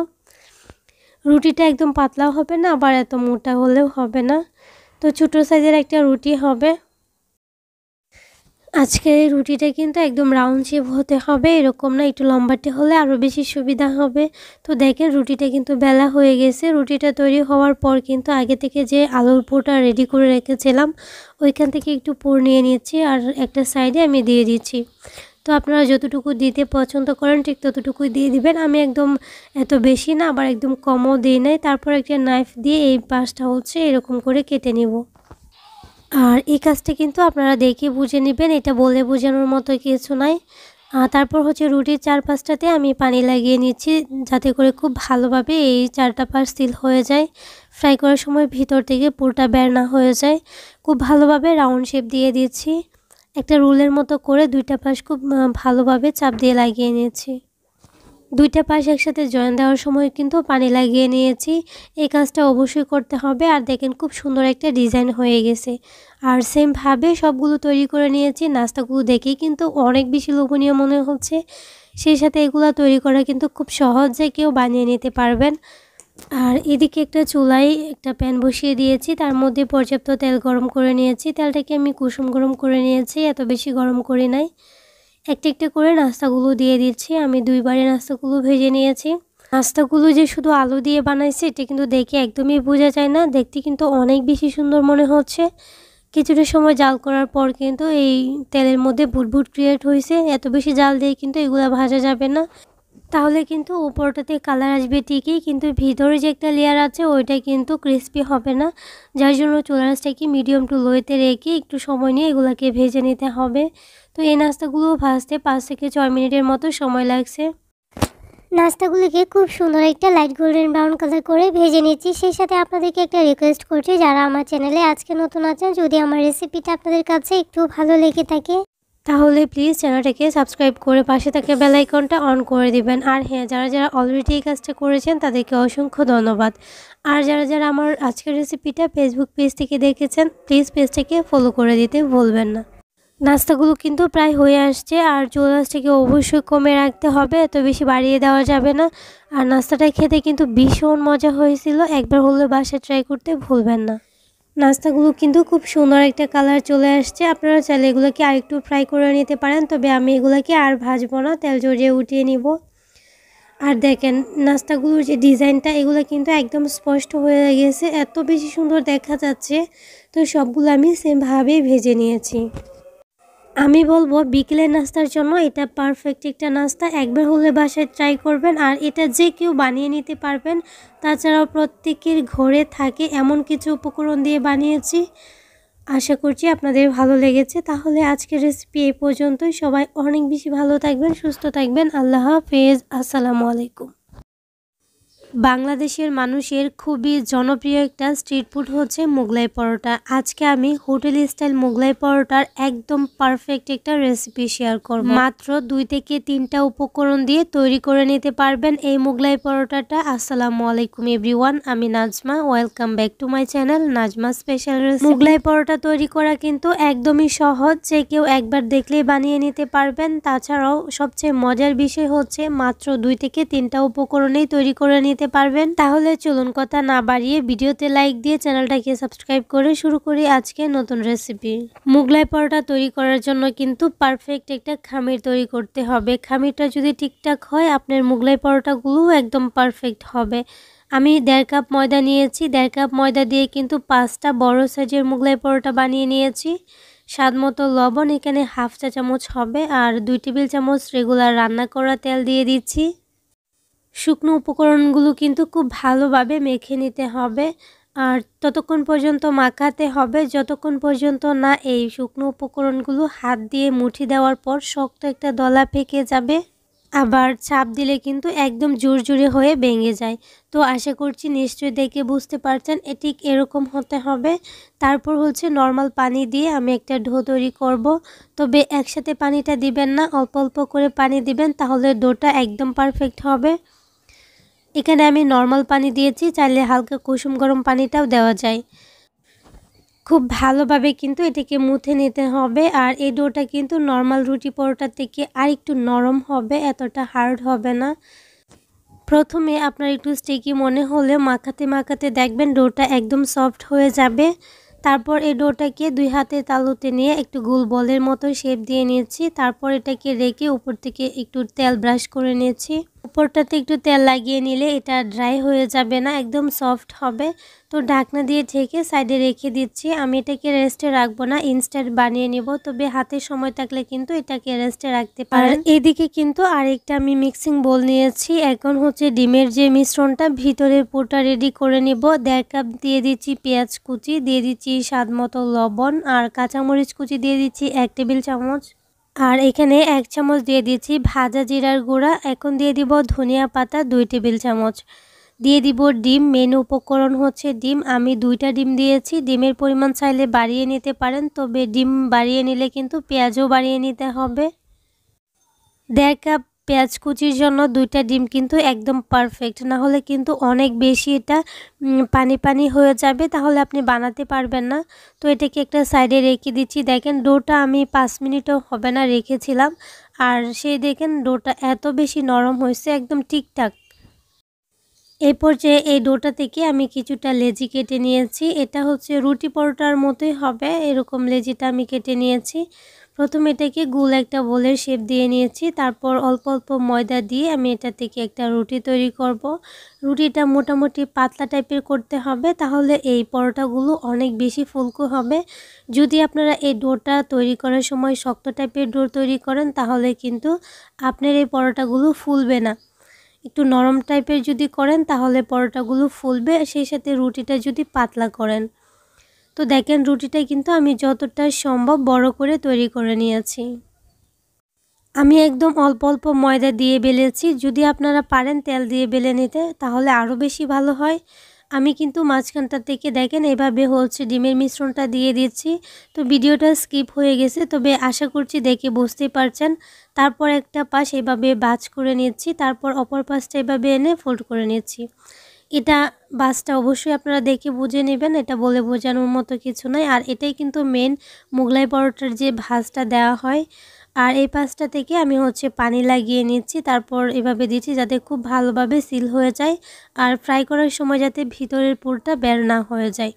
রুটিটা একদম পাতলাও হবে না, আবার এত মোটা হলেও হবে না। তো ছোটো সাইজের একটা রুটি হবে। আজকের এই রুটিটা কিন্তু একদম রাউন্ড শেপ হতে হবে, এরকম না, একটু লম্বাটে হলে আরও বেশি সুবিধা হবে। তো দেখেন রুটিটা কিন্তু বেলা হয়ে গেছে। রুটিটা তৈরি হওয়ার পর কিন্তু আগে থেকে যে আলুর পুরটা রেডি করে রেখেছিলাম ওইখান থেকে একটু পুর নিয়ে নিচ্ছি আর একটা সাইডে আমি দিয়ে দিচ্ছি। তো আপনারা যতটুকু দিতে পছন্দ করেন ঠিক ততটুকুই দিয়ে দিবেন। আমি একদম এত বেশি না, আবার একদম কমও দিই নাই। তারপর একটা নাইফ দিয়ে এই পাশটা এরকম করে কেটে নিব। আর এই কাজটা কিন্তু আপনারা দেখে বুঝে নেবেন, এটা বলে বোঝানোর মতো কিছু নাই। তারপর রুটির 4-5টাতে আমি পানি লাগিয়ে নিচ্ছি, যাতে করে খুব ভালোভাবে এই 4টা পাশ সিল হয়ে যায়। ফ্রাই করার সময় ভিতর থেকে পুরোটা বের না হয়ে যায়। খুব ভালোভাবে রাউন্ড শেপ দিয়ে দিচ্ছি। একটা রুলের মতো করে 2টা পাশ খুব ভালোভাবে চাপ দিয়ে লাগিয়ে নিয়েছি। 2টা পাশ একসাথে জয়েন দেওয়ার সময় কিন্তু পানি লাগিয়ে নিয়েছি। এই কাজটা অবশ্যই করতে হবে। আর দেখেন খুব সুন্দর একটা ডিজাইন হয়ে গেছে। আর সেমভাবে সবগুলো তৈরি করে নিয়েছি। নাস্তাগুলো দেখেই কিন্তু অনেক বেশি লোভনীয় মনে হচ্ছে। সেই সাথে এগুলো তৈরি করা কিন্তু খুব সহজ, যে কেউ বানিয়ে নিতে পারবেন। আর এদিকে একটা চুলায় একটা প্যান বসিয়ে দিয়েছি, তার মধ্যে পর্যাপ্ত তেল গরম করে নিয়েছি। তেলটাকে আমি কুসুম গরম করে নিয়েছি, এত বেশি গরম করি নাই। একটা একটা করে নাস্তাগুলো দিয়ে দিচ্ছি। আমি 2বারে নাস্তাগুলো ভেজে নিয়েছি। নাস্তাগুলো যে শুধু আলু দিয়ে বানাইছে এটা কিন্তু দেখে একদমই বোঝা যায় না, দেখতে কিন্তু অনেক বেশি সুন্দর মনে হচ্ছে। কিছুটা সময় জাল করার পর কিন্তু এই তেলের মধ্যে বুটবুট ক্রিয়েট হয়েছে। এত বেশি জাল দিয়ে কিন্তু এগুলো ভাজা যাবে না, তাহলে কিন্তু উপরটাতে কালার আসবে ঠিকই, কিন্তু ভিতরে যে একটা লেয়ার আছে ওইটা কিন্তু ক্রিস্পি হবে না। যার জন্য চুলার আঁচটাকে মিডিয়াম টু লোতে রেখে একটু সময় নিয়ে এগুলোকে ভেজে নিতে হবে। তো এই নাস্তাগুলো ভাজতে 5 থেকে 6 মিনিটের মতো সময় লাগছে। নাস্তাগুলিকে খুব সুন্দর একটা লাইট গোল্ডেন ব্রাউন কালার করে ভেজে নিচ্ছি। সেই সাথে আপনাদেরকে একটা রিকোয়েস্ট করছি, যারা আমার চ্যানেলে আজকে নতুন আছেন, যদি আমার রেসিপিটা আপনাদের কাছে একটু ভালো লেগে থাকে তাহলে প্লিজ চ্যানেলটাকে সাবস্ক্রাইব করে পাশে থাকা বেল আইকনটা অন করে দিবেন। আর হ্যাঁ, যারা অলরেডি এই কাজটা করেছেন তাদেরকে অসংখ্য ধন্যবাদ। আর যারা আমার আজকের রেসিপিটা ফেসবুক পেজ থেকে দেখেছেন, প্লিজ পেজটাকে ফলো করে দিতে ভুলবেন না। নাস্তাগুলো কিন্তু প্রায় হয়ে আসছে, আর চুলা আঁচটাকে অবশ্যই কমে রাখতে হবে, এত বেশি বাড়িয়ে দেওয়া যাবে না। আর নাস্তাটা খেতে কিন্তু ভীষণ মজা হয়েছিল, একবার হলে বাসায় ট্রাই করতে ভুলবেন না। নাস্তাগুলো কিন্তু খুব সুন্দর একটা কালার চলে আসছে। আপনারা চাইলে এগুলোকে আরেকটু ফ্রাই করে নিতে পারেন, তবে আমি এগুলোকে আর ভাজবো না, তেল জড়িয়ে উঠিয়ে নিব। আর দেখেন নাস্তাগুলোর যে ডিজাইনটা, এগুলো কিন্তু একদম স্পষ্ট হয়ে গেছে, এত বেশি সুন্দর দেখা যাচ্ছে। তো সবগুলো আমি সেমভাবেই ভেজে নিয়েছি। আমি বলবো বিকেলের নাস্তার জন্য এটা পারফেক্ট একটা নাস্তা, একবার হলে বাসায় ট্রাই করবেন। আর এটা যে কেউ বানিয়ে নিতে পারবেন, তাছাড়াও প্রত্যেকের ঘরে থাকে এমন কিছু উপকরণ দিয়ে বানিয়েছি। আশা করছি আপনাদের ভালো লেগেছে। তাহলে আজকের রেসিপি এই পর্যন্তই। সবাই অনেক বেশি ভালো থাকবেন, সুস্থ থাকবেন। আল্লাহ হাফেজ। আসসালামু আলাইকুম। বাংলাদেশের মানুষের খুবই জনপ্রিয় একটা স্ট্রিট ফুড হচ্ছে মোগলাই পরোটা। আজকে আমি হোটেল স্টাইল মোগলাই পরোটার একদম পারফেক্ট একটা রেসিপি শেয়ার করব। মাত্র 2 থেকে 3টা উপকরণ দিয়ে তৈরি করে নিতে পারবেন এই মোগলাই পরোটাটা। আসসালামু আলাইকুম এভরিওয়ান, আমি Najma. Welcome back to my channel Najma special recipe. Mughlai paratha তৈরি করা কিন্তু একদমই সহজ, যে কেউ একবার দেখলেই বানিয়ে নিতে পারবেন। তাছাড়াও সবচেয়ে মজার বিষয় হচ্ছে মাত্র 2 থেকে 3টা উপকরণেই তৈরি করে নিতে পারবেন। তাহলে চলুন কথা না বাড়িয়ে ভিডিওতে লাইক দিয়ে চ্যানেলটাকে সাবস্ক্রাইব করে শুরু করি আজকে নতুন রেসিপি। মোগলাই পরোটা তৈরি করার জন্য কিন্তু পারফেক্ট একটা খামির তৈরি করতে হবে। খামিরটা যদি ঠিকঠাক হয়, আপনার মোগলাই পরোটাগুলো একদম পারফেক্ট হবে। আমি 1.5 কাপ ময়দা নিয়েছি। 1.5 কাপ ময়দা দিয়ে কিন্তু 5টা বড় সাইজের মোগলাই পরোটা বানিয়ে নিয়েছি। স্বাদ মতো লবণ এখানে 1/2 চা চামচ হবে, আর 2 টেবিল চামচ রেগুলার রান্না করা তেল দিয়ে দিচ্ছি। শুকনো উপকরণগুলো কিন্তু খুব ভালোভাবে মেখে নিতে হবে, আর ততক্ষণ পর্যন্ত মাখাতে হবে যতক্ষণ পর্যন্ত না এই শুকনো উপকরণগুলো হাত দিয়ে মুঠি দেওয়ার পর শক্ত একটা দলা পেকে যাবে। আবার চাপ দিলে কিন্তু একদম জোরজোরে হয়ে ভেঙে যায়। তো আশা করছি নিশ্চয়ই দেখে বুঝতে পারছেন ঠিক এরকম হতে হবে। তারপর হচ্ছে নর্মাল পানি দিয়ে আমি একটা ডো তৈরি করব। তবে একসাথে পানিটা দিবেন না, অল্প অল্প করে পানি দিবেন, তাহলে ডোটা একদম পারফেক্ট হবে। এখানে আমি নর্মাল পানি দিয়েছি, চাইলে হালকা কুসুম গরম পানিটাও দেওয়া যায়। খুব ভালোভাবে কিন্তু এটাকে মুথে নিতে হবে। আর এই ডোটা কিন্তু নর্মাল রুটি পরোটা থেকে আর একটু নরম হবে, এতটা হার্ড হবে না। প্রথমে আপনার একটু স্টিকি মনে হলে মাখাতে মাখাতে দেখবেন ডোটা একদম সফট হয়ে যাবে। তারপর এই ডোটাকে 2 হাতে তালুতে নিয়ে একটু গোল বলের মতো শেপ দিয়ে নিয়েছি। তারপর এটাকে রেখে উপর থেকে একটু তেল ব্রাশ করে নিয়েছি। উপরটাতে একটু তেল লাগিয়ে নিলে এটা ড্রাই হয়ে যাবে না, একদম সফট হবে। তো ঢাকনা দিয়ে ঢেকে সাইডে রেখে দিচ্ছি। আমি এটাকে রেস্টে রাখবো না, ইনস্ট্যান্ট বানিয়ে নিব। তবে হাতে সময় থাকলে কিন্তু এটাকে রেস্টে রাখতে পারেন। এদিকে কিন্তু আরেকটা আমি মিক্সিং বোল নিয়েছি। এখন হচ্ছে ডিমের যে মিশ্রণটা ভিতরের পুরটা রেডি করে নিব। 1.5 কাপ দিয়ে দিচ্ছি পেঁয়াজ কুচি, দিয়ে দিচ্ছি স্বাদ মতো লবণ, আর কাঁচামরিচ কুচি দিয়ে দিচ্ছি 1 টেবিল চামচ। আর এখানে 1 চামচ দিয়ে দিচ্ছি ভাজা জিরার গুঁড়া। এখন দিয়ে দিব ধনিয়া পাতা 2 টেবিল চামচ। দিয়ে দিব ডিম, মেন উপকরণ হচ্ছে ডিম। আমি 2টা ডিম দিয়েছি। ডিমের পরিমাণ চাইলে বাড়িয়ে নিতে পারেন, তবে ডিম বাড়িয়ে নিলে কিন্তু পেঁয়াজও বাড়িয়ে নিতে হবে। 1.5 কাপ পেঁয়াজ কুচির জন্য 2টা ডিম কিন্তু একদম পারফেক্ট, না হলে কিন্তু অনেক বেশি এটা পানি পানি হয়ে যাবে, তাহলে আপনি বানাতে পারবেন না। তো এটাকে একটা সাইডে রেখে দিচ্ছি। দেখেন ডোটা আমি 5 মিনিটও হবে না রেখেছিলাম, আর সেই দেখেন ডোটা এত বেশি নরম হয়েছে, একদম ঠিকঠাক। এই পর্যায়ে এই ডোটা থেকে আমি কিছুটা লেচি কেটে নিয়েছি। এটা হচ্ছে রুটি পরোটার মতোই হবে, এরকম লেচিটা আমি কেটে নিয়েছি। প্রথমে এটাকে গোল একটা বোলের শেপ দিয়ে নিয়েছি। তারপর অল্প অল্প ময়দা দিয়ে আমি এটা থেকে একটা রুটি তৈরি করব। রুটিটা মোটামুটি পাতলা টাইপের করতে হবে, তাহলে এই পরোটাগুলো অনেক বেশি ফুলকো হবে। যদি আপনারা এই ডোটা তৈরি করার সময় শক্ত টাইপের ডো তৈরি করেন, তাহলে কিন্তু আপনার এই পরোটাগুলো ফুলবে না। একটু নরম টাইপের যদি করেন তাহলে পরোটাগুলো ফুলবে, সেই সাথে রুটিটা যদি পাতলা করেন। তো দেখেন রুটিটা কিন্তু আমি যতটা সম্ভব বড় করে তৈরি করে নিয়েছি। আমি একদম অল্প অল্প ময়দা দিয়ে বেলেছি। যদি আপনারা পারেন তেল দিয়ে বেলে নিতে, তাহলে আরও বেশি ভালো হয়। আমি কিন্তু মাঝখানটা থেকে দেখেন এভাবে হচ্ছে ডিমের মিশ্রণটা দিয়ে দিচ্ছি। তো ভিডিওটা স্কিপ হয়ে গেছে, তবে আশা করছি দেখে বুঝতেই পারছেন। তারপর একটা পাশ এভাবে ভাঁজ করে নিচ্ছি, তারপর অপর পাশটা এভাবে এনে ফোল্ড করে নিচ্ছি। এটা ভাঁজটা অবশ্যই আপনারা দেখে বুঝে নেবেন, এটা বলে বোঝানোর মতো কিছু নয়। আর এটাই কিন্তু মেন মোগলাই পরোটার যে ভাঁজটা দেওয়া হয়। আর এই পাশটা থেকে আমি হচ্ছে পানি লাগিয়ে নিচ্ছি, তারপর এভাবে দিচ্ছি যাতে খুব ভালোভাবে সিল হয়ে যায়। আর ফ্রাই করার সময় যাতে ভিতরের পুরটা বের না হয়ে যায়।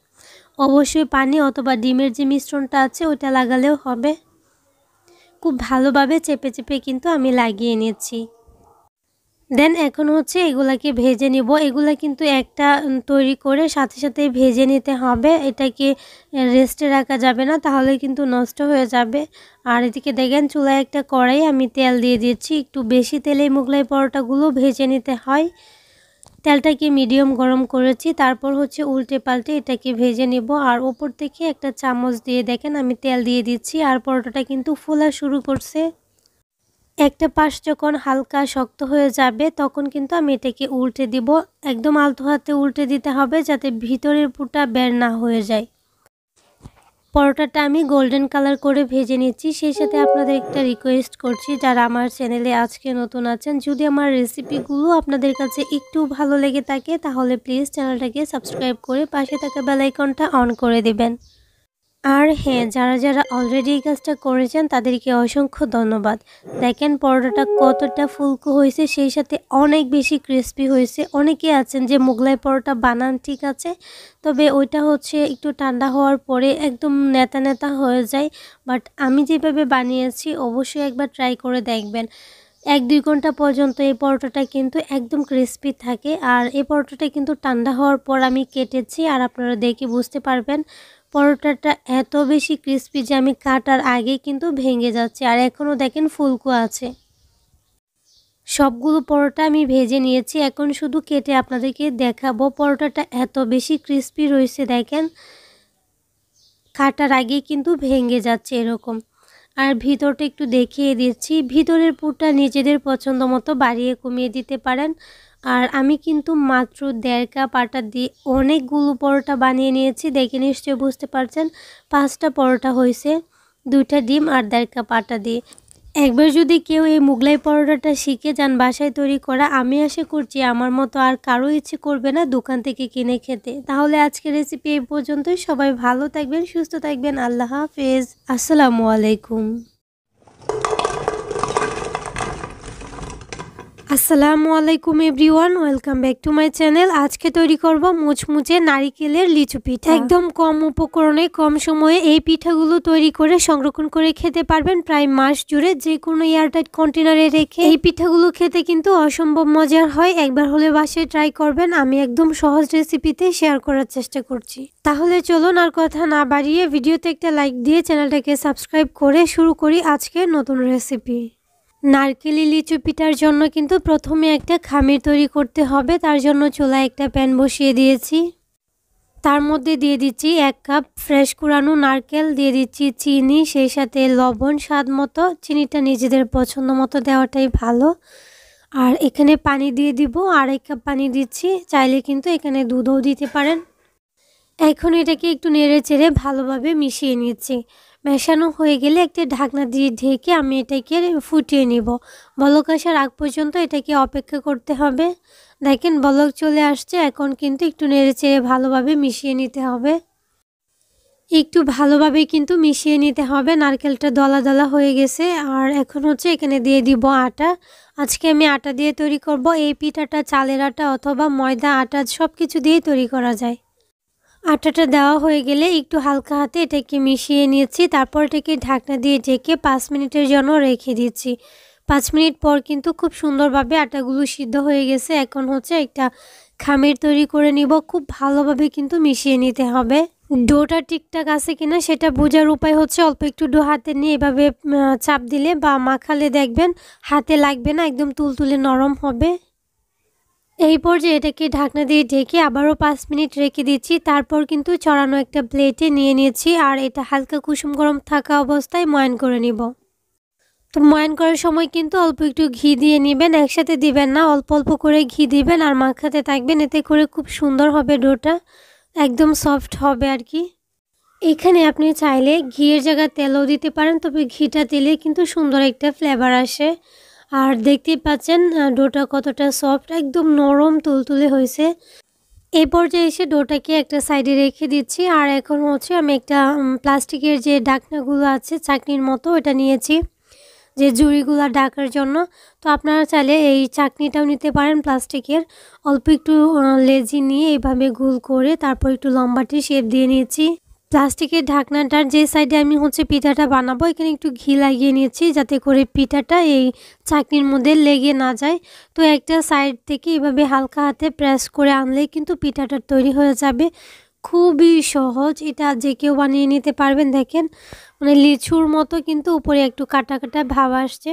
অবশ্যই পানি অথবা ডিমের যে মিশ্রণটা আছে ওটা লাগালেও হবে। খুব ভালোভাবে চেপে চেপে কিন্তু আমি লাগিয়ে নিচ্ছি। দেন এখন হচ্ছে এগুলাকে ভেজে নিব। এগুলা কিন্তু একটা তৈরি করে সাথে সাথে ভেজে নিতে হবে। এটাকে রেস্টে রাখা যাবে না, তাহলে কিন্তু নষ্ট হয়ে যাবে। আর এদিকে দেখেন চুলায় একটা কড়াই আমি তেল দিয়ে দিচ্ছি। একটু বেশি তেলে মোগলাই পরোটাগুলো ভেজে নিতে হয়। তেলটাকে মিডিয়াম গরম করেছি, তারপর হচ্ছে উল্টে পাল্টে এটাকে ভেজে নেব। আর ওপর থেকে একটা চামচ দিয়ে দেখেন আমি তেল দিয়ে দিচ্ছি। আর পরোটাটা কিন্তু ফোলা শুরু করছে। একটা পাশ যখন হালকা শক্ত হয়ে যাবে তখন কিন্তু আমি এটাকে উল্টে দিব। একদম আলতো হাতে উল্টে দিতে হবে যাতে ভিতরের পুরটা বের না হয়ে যায়। পরোটাটা আমি গোল্ডেন কালার করে ভেজে নিচ্ছি। সেই সাথে আপনাদের একটা রিকোয়েস্ট করছি, যারা আমার চ্যানেলে আজকে নতুন আছেন, যদি আমার রেসিপিগুলো আপনাদের কাছে একটু ভালো লেগে থাকে তাহলে প্লিজ চ্যানেলটাকে সাবস্ক্রাইব করে পাশে থাকা বেল আইকনটা অন করে দিবেন। আর হ্যাঁ, যারা যারা অলরেডি এই কাজটা করেছেন তাদেরকে অসংখ্য ধন্যবাদ। দেখেন পরোটাটা কতটা ফুলকো হয়েছে, সেই সাথে অনেক বেশি ক্রিস্পি হয়েছে। অনেকে আছেন যে মোগলাই পরোটা বানান ঠিক আছে, তবে ওইটা হচ্ছে একটু ঠান্ডা হওয়ার পরে একদম নেতা নেতা হয়ে যায়। বাট আমি যেভাবে বানিয়েছি অবশ্যই একবার ট্রাই করে দেখবেন। 1-2 ঘন্টা পর্যন্ত এই পরোটাটা কিন্তু একদম ক্রিস্পি থাকে। আর এই পরোটাটা কিন্তু ঠান্ডা হওয়ার পর আমি কেটেছি, আর আপনারা দেখে বুঝতে পারবেন পরোটাটা এত বেশি ক্রিস্পি যে আমি কাটার আগেই কিন্তু ভেঙে যাচ্ছে। আর এখনও দেখেন ফুলকো আছে। সবগুলো পরোটা আমি ভেজে নিয়েছি, এখন শুধু কেটে আপনাদেরকে দেখাবো। পরোটাটা এত বেশি ক্রিস্পি রয়েছে দেখেন, কাটার আগেই কিন্তু ভেঙে যাচ্ছে এরকম। আর ভিতরটা একটু দেখিয়ে দিচ্ছি। ভিতরের পুরটা নিজেদের পছন্দ মতো বাড়িয়ে কমিয়ে দিতে পারেন। আর আমি কিন্তু মাত্র 1.5 কাপ আটা দিয়ে অনেকগুলো পরোটা বানিয়ে নিয়েছি। দেখে নিশ্চয়ই বুঝতে পারছেন 5টা পরোটা হয়েছে, 2টা ডিম আর 1.5 কাপ আটা দিয়ে। একবার যদি কেউ এই মোগলাই পরোটাটা শিখে যান বাসায় তৈরি করা, আমি আশা করছি আমার মতো আর কারো ইচ্ছে করবে না দোকান থেকে কিনে খেতে। তাহলে আজকের রেসিপি এই পর্যন্তই। সবাই ভালো থাকবেন, সুস্থ থাকবেন। আল্লাহ হাফেজ। আসসালামু আলাইকুম। আসসালামু আলাইকুম everyone, welcome back to my channel. আজকে তৈরি করব মুচমুচে নারিকেলের লিচু পিঠা। একদম কম উপকরণে কম সময়ে এই পিঠাগুলো তৈরি করে সংরক্ষণ করে খেতে পারবেন প্রায় মাস জুড়ে, যে কোনো এয়ারটাইট কন্টেনারে রেখে। এই পিঠাগুলো খেতে কিন্তু অসম্ভব মজার হয়। একবার হলে বাসায় ট্রাই করবেন। আমি একদম সহজ রেসিপিতে শেয়ার করার চেষ্টা করছি। তাহলে চলুন আর কথা না বাড়িয়ে ভিডিওতে একটা লাইক দিয়ে চ্যানেলটাকে সাবস্ক্রাইব করে শুরু করি আজকের নতুন রেসিপি। নারকেলি লিচু পিঠার জন্য কিন্তু প্রথমে একটা খামির তৈরি করতে হবে। তার জন্য চুলায় একটা প্যান বসিয়ে দিয়েছি, তার মধ্যে দিয়ে দিচ্ছি 1 কাপ ফ্রেশ কুড়ানো নারকেল, দিয়ে দিচ্ছি চিনি, সেই সাথে লবণ স্বাদ মতো। চিনিটা নিজেদের পছন্দ মতো দেওয়াটাই ভালো। আর এখানে পানি দিয়ে দিব, 2.5 কাপ পানি দিচ্ছি। চাইলে কিন্তু এখানে দুধও দিতে পারেন। এখন এটাকে একটু নেড়ে চেড়ে ভালোভাবে মিশিয়ে নিচ্ছি। মেশানো হয়ে গেলে একটা ঢাকনা দিয়ে ঢেকে আমি এটাকে ফুটিয়ে নিব। বলক আসার আগ পর্যন্ত এটাকে অপেক্ষা করতে হবে। দেখেন বলক চলে আসছে, এখন কিন্তু একটু নেড়ে চেড়ে ভালোভাবে মিশিয়ে নিতে হবে। একটু ভালোভাবে কিন্তু মিশিয়ে নিতে হবে। নারকেলটা দলা দলা হয়ে গেছে। আর এখন হচ্ছে এখানে দিয়ে দিব আটা। আজকে আমি আটা দিয়ে তৈরি করব। এই পিঠাটা চালের আটা অথবা ময়দা আটা সব কিছু দিয়েই তৈরি করা যায়। আটাটা দেওয়া হয়ে গেলে একটু হালকা হাতে এটাকে মিশিয়ে নিয়েছি। তারপর এটাকে ঢাকনা দিয়ে ঢেকে 5 মিনিটের জন্য রেখে দিচ্ছি। 5 মিনিট পর কিন্তু খুব সুন্দরভাবে আটাগুলো সিদ্ধ হয়ে গেছে। এখন হচ্ছে একটা খামির তৈরি করে নিব। খুব ভালোভাবে কিন্তু মিশিয়ে নিতে হবে। ডোটা ঠিকঠাক আছে কিনা সেটা বোঝার উপায় হচ্ছে অল্প একটু ডো হাতে নিয়ে এভাবে চাপ দিলে বা মাখালে দেখবেন হাতে লাগবে না, একদম তুলতুলে নরম হবে। এই পর্যায়ে এটাকে ঢাকনা দিয়ে ঢেকে আবারও 5 মিনিট রেখে দিচ্ছি। তারপর কিন্তু চড়ানো একটা প্লেটে নিয়ে নিয়েছি, আর এটা হালকা কুসুম গরম থাকা অবস্থায় ময়ান করে নিব। তো ময়ান করার সময় কিন্তু অল্প একটু ঘি দিয়ে নেবেন, একসাথে দিবেন না, অল্প অল্প করে ঘি দিবেন আর মাখাতে থাকবেন। এতে করে খুব সুন্দর হবে ডোটা, একদম সফট হবে আর কি। এখানে আপনি চাইলে ঘিয়ের জায়গায় তেলও দিতে পারেন, তবে ঘিটা দিলে কিন্তু সুন্দর একটা ফ্লেভার আসে। আর দেখতেই পাচ্ছেন ডোটা কতটা সফট, একদম নরম তুলতুলে হয়েছে। এই পর্যায়ে এসে ডোটাকে একটা সাইডে রেখে দিচ্ছি। আর এখন হচ্ছে আমি একটা প্লাস্টিকের যে ঢাকনাগুলো আছে চাকনির মতো, ওটা নিয়েছি যে ঝুড়িগুলো ঢাকার জন্য। তো আপনারা চাইলে এই চাকনিটাও নিতে পারেন প্লাস্টিকের। অল্প একটু লেজি নিয়ে এইভাবে গোল করে তারপর একটু লম্বাটে শেপ দিয়ে নিয়েছি। প্লাস্টিকের ঢাকনাটার যে সাইডে আমি হচ্ছে পিঠাটা বানাবো, এখানে একটু ঘি লাগিয়ে নিয়েছি যাতে করে পিঠাটা এই চাকনির মধ্যে লেগে না যায়। তো একটা সাইড থেকে এভাবে হালকা হাতে প্রেস করে আনলেই কিন্তু পিঠাটা তৈরি হয়ে যাবে। খুবই সহজ, এটা যে কেউ বানিয়ে নিতে পারবেন। দেখেন মানে লিচুর মতো কিন্তু উপরে একটু কাটা কাটা ভাব আসছে,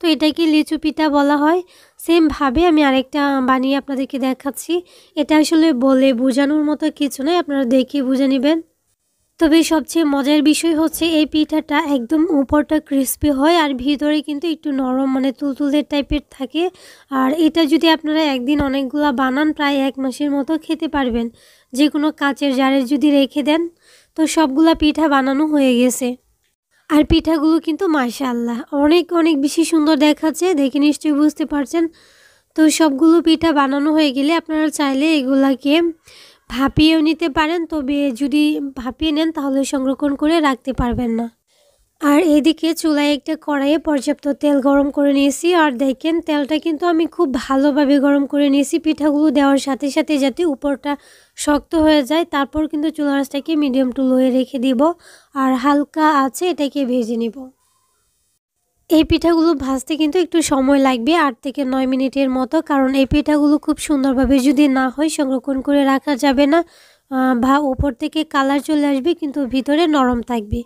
তো এটাকে লিচু পিঠা বলা হয়। সেমভাবে আমি আরেকটা বানিয়ে আপনাদেরকে দেখাচ্ছি। এটা আসলে বলে বোঝানোর মতো কিছু নয়, আপনারা দেখে বুঝে নেবেন। তবে সবচেয়ে মজার বিষয় হচ্ছে এই পিঠাটা একদম উপরটা ক্রিস্পি হয় আর ভিতরে কিন্তু একটু নরম মানে তুলতুলে টাইপের থাকে। আর এটা যদি আপনারা একদিন অনেকগুলো বানান, প্রায় 1 মাসের মতো খেতে পারবেন। যে কোনো কাচের জারে যদি রেখে দেন, তো সবগুলা পিঠা বানানো হয়ে গেছে। আর পিঠাগুলো কিন্তু মাশাআল্লাহ অনেক অনেক বেশি সুন্দর দেখাচ্ছে, দেখে নিশ্চয়ই বুঝতে পারছেন। তো সবগুলো পিঠা বানানো হয়ে গেলে আপনারা চাইলে এগুলাকে ভাপিয়েও নিতে পারেন, তবে যদি ভাপিয়ে নেন তাহলে সংরক্ষণ করে রাখতে পারবেন না। আর এদিকে চুলায় একটা কড়াইয়ে পর্যাপ্ত তেল গরম করে নিয়েছি। আর দেখেন তেলটা কিন্তু আমি খুব ভালোভাবে গরম করে নিয়েছি পিঠাগুলো দেওয়ার সাথে সাথে, যাতে উপরটা শক্ত হয়ে যায়। তারপর কিন্তু চুলা আঁচটাকে মিডিয়াম টু লোয়ে রেখে দিব আর হালকা আছে এটাকে ভেজে নিব। এই পিঠাগুলো ভাজতে কিন্তু একটু সময় লাগবে, 8 থেকে 9 মিনিটের মতো, কারণ এই পিঠাগুলো খুব সুন্দরভাবে যদি না হয় সংরক্ষণ করে রাখা যাবে না, বা উপর থেকে কালার চলে আসবে কিন্তু ভিতরে নরম থাকবে।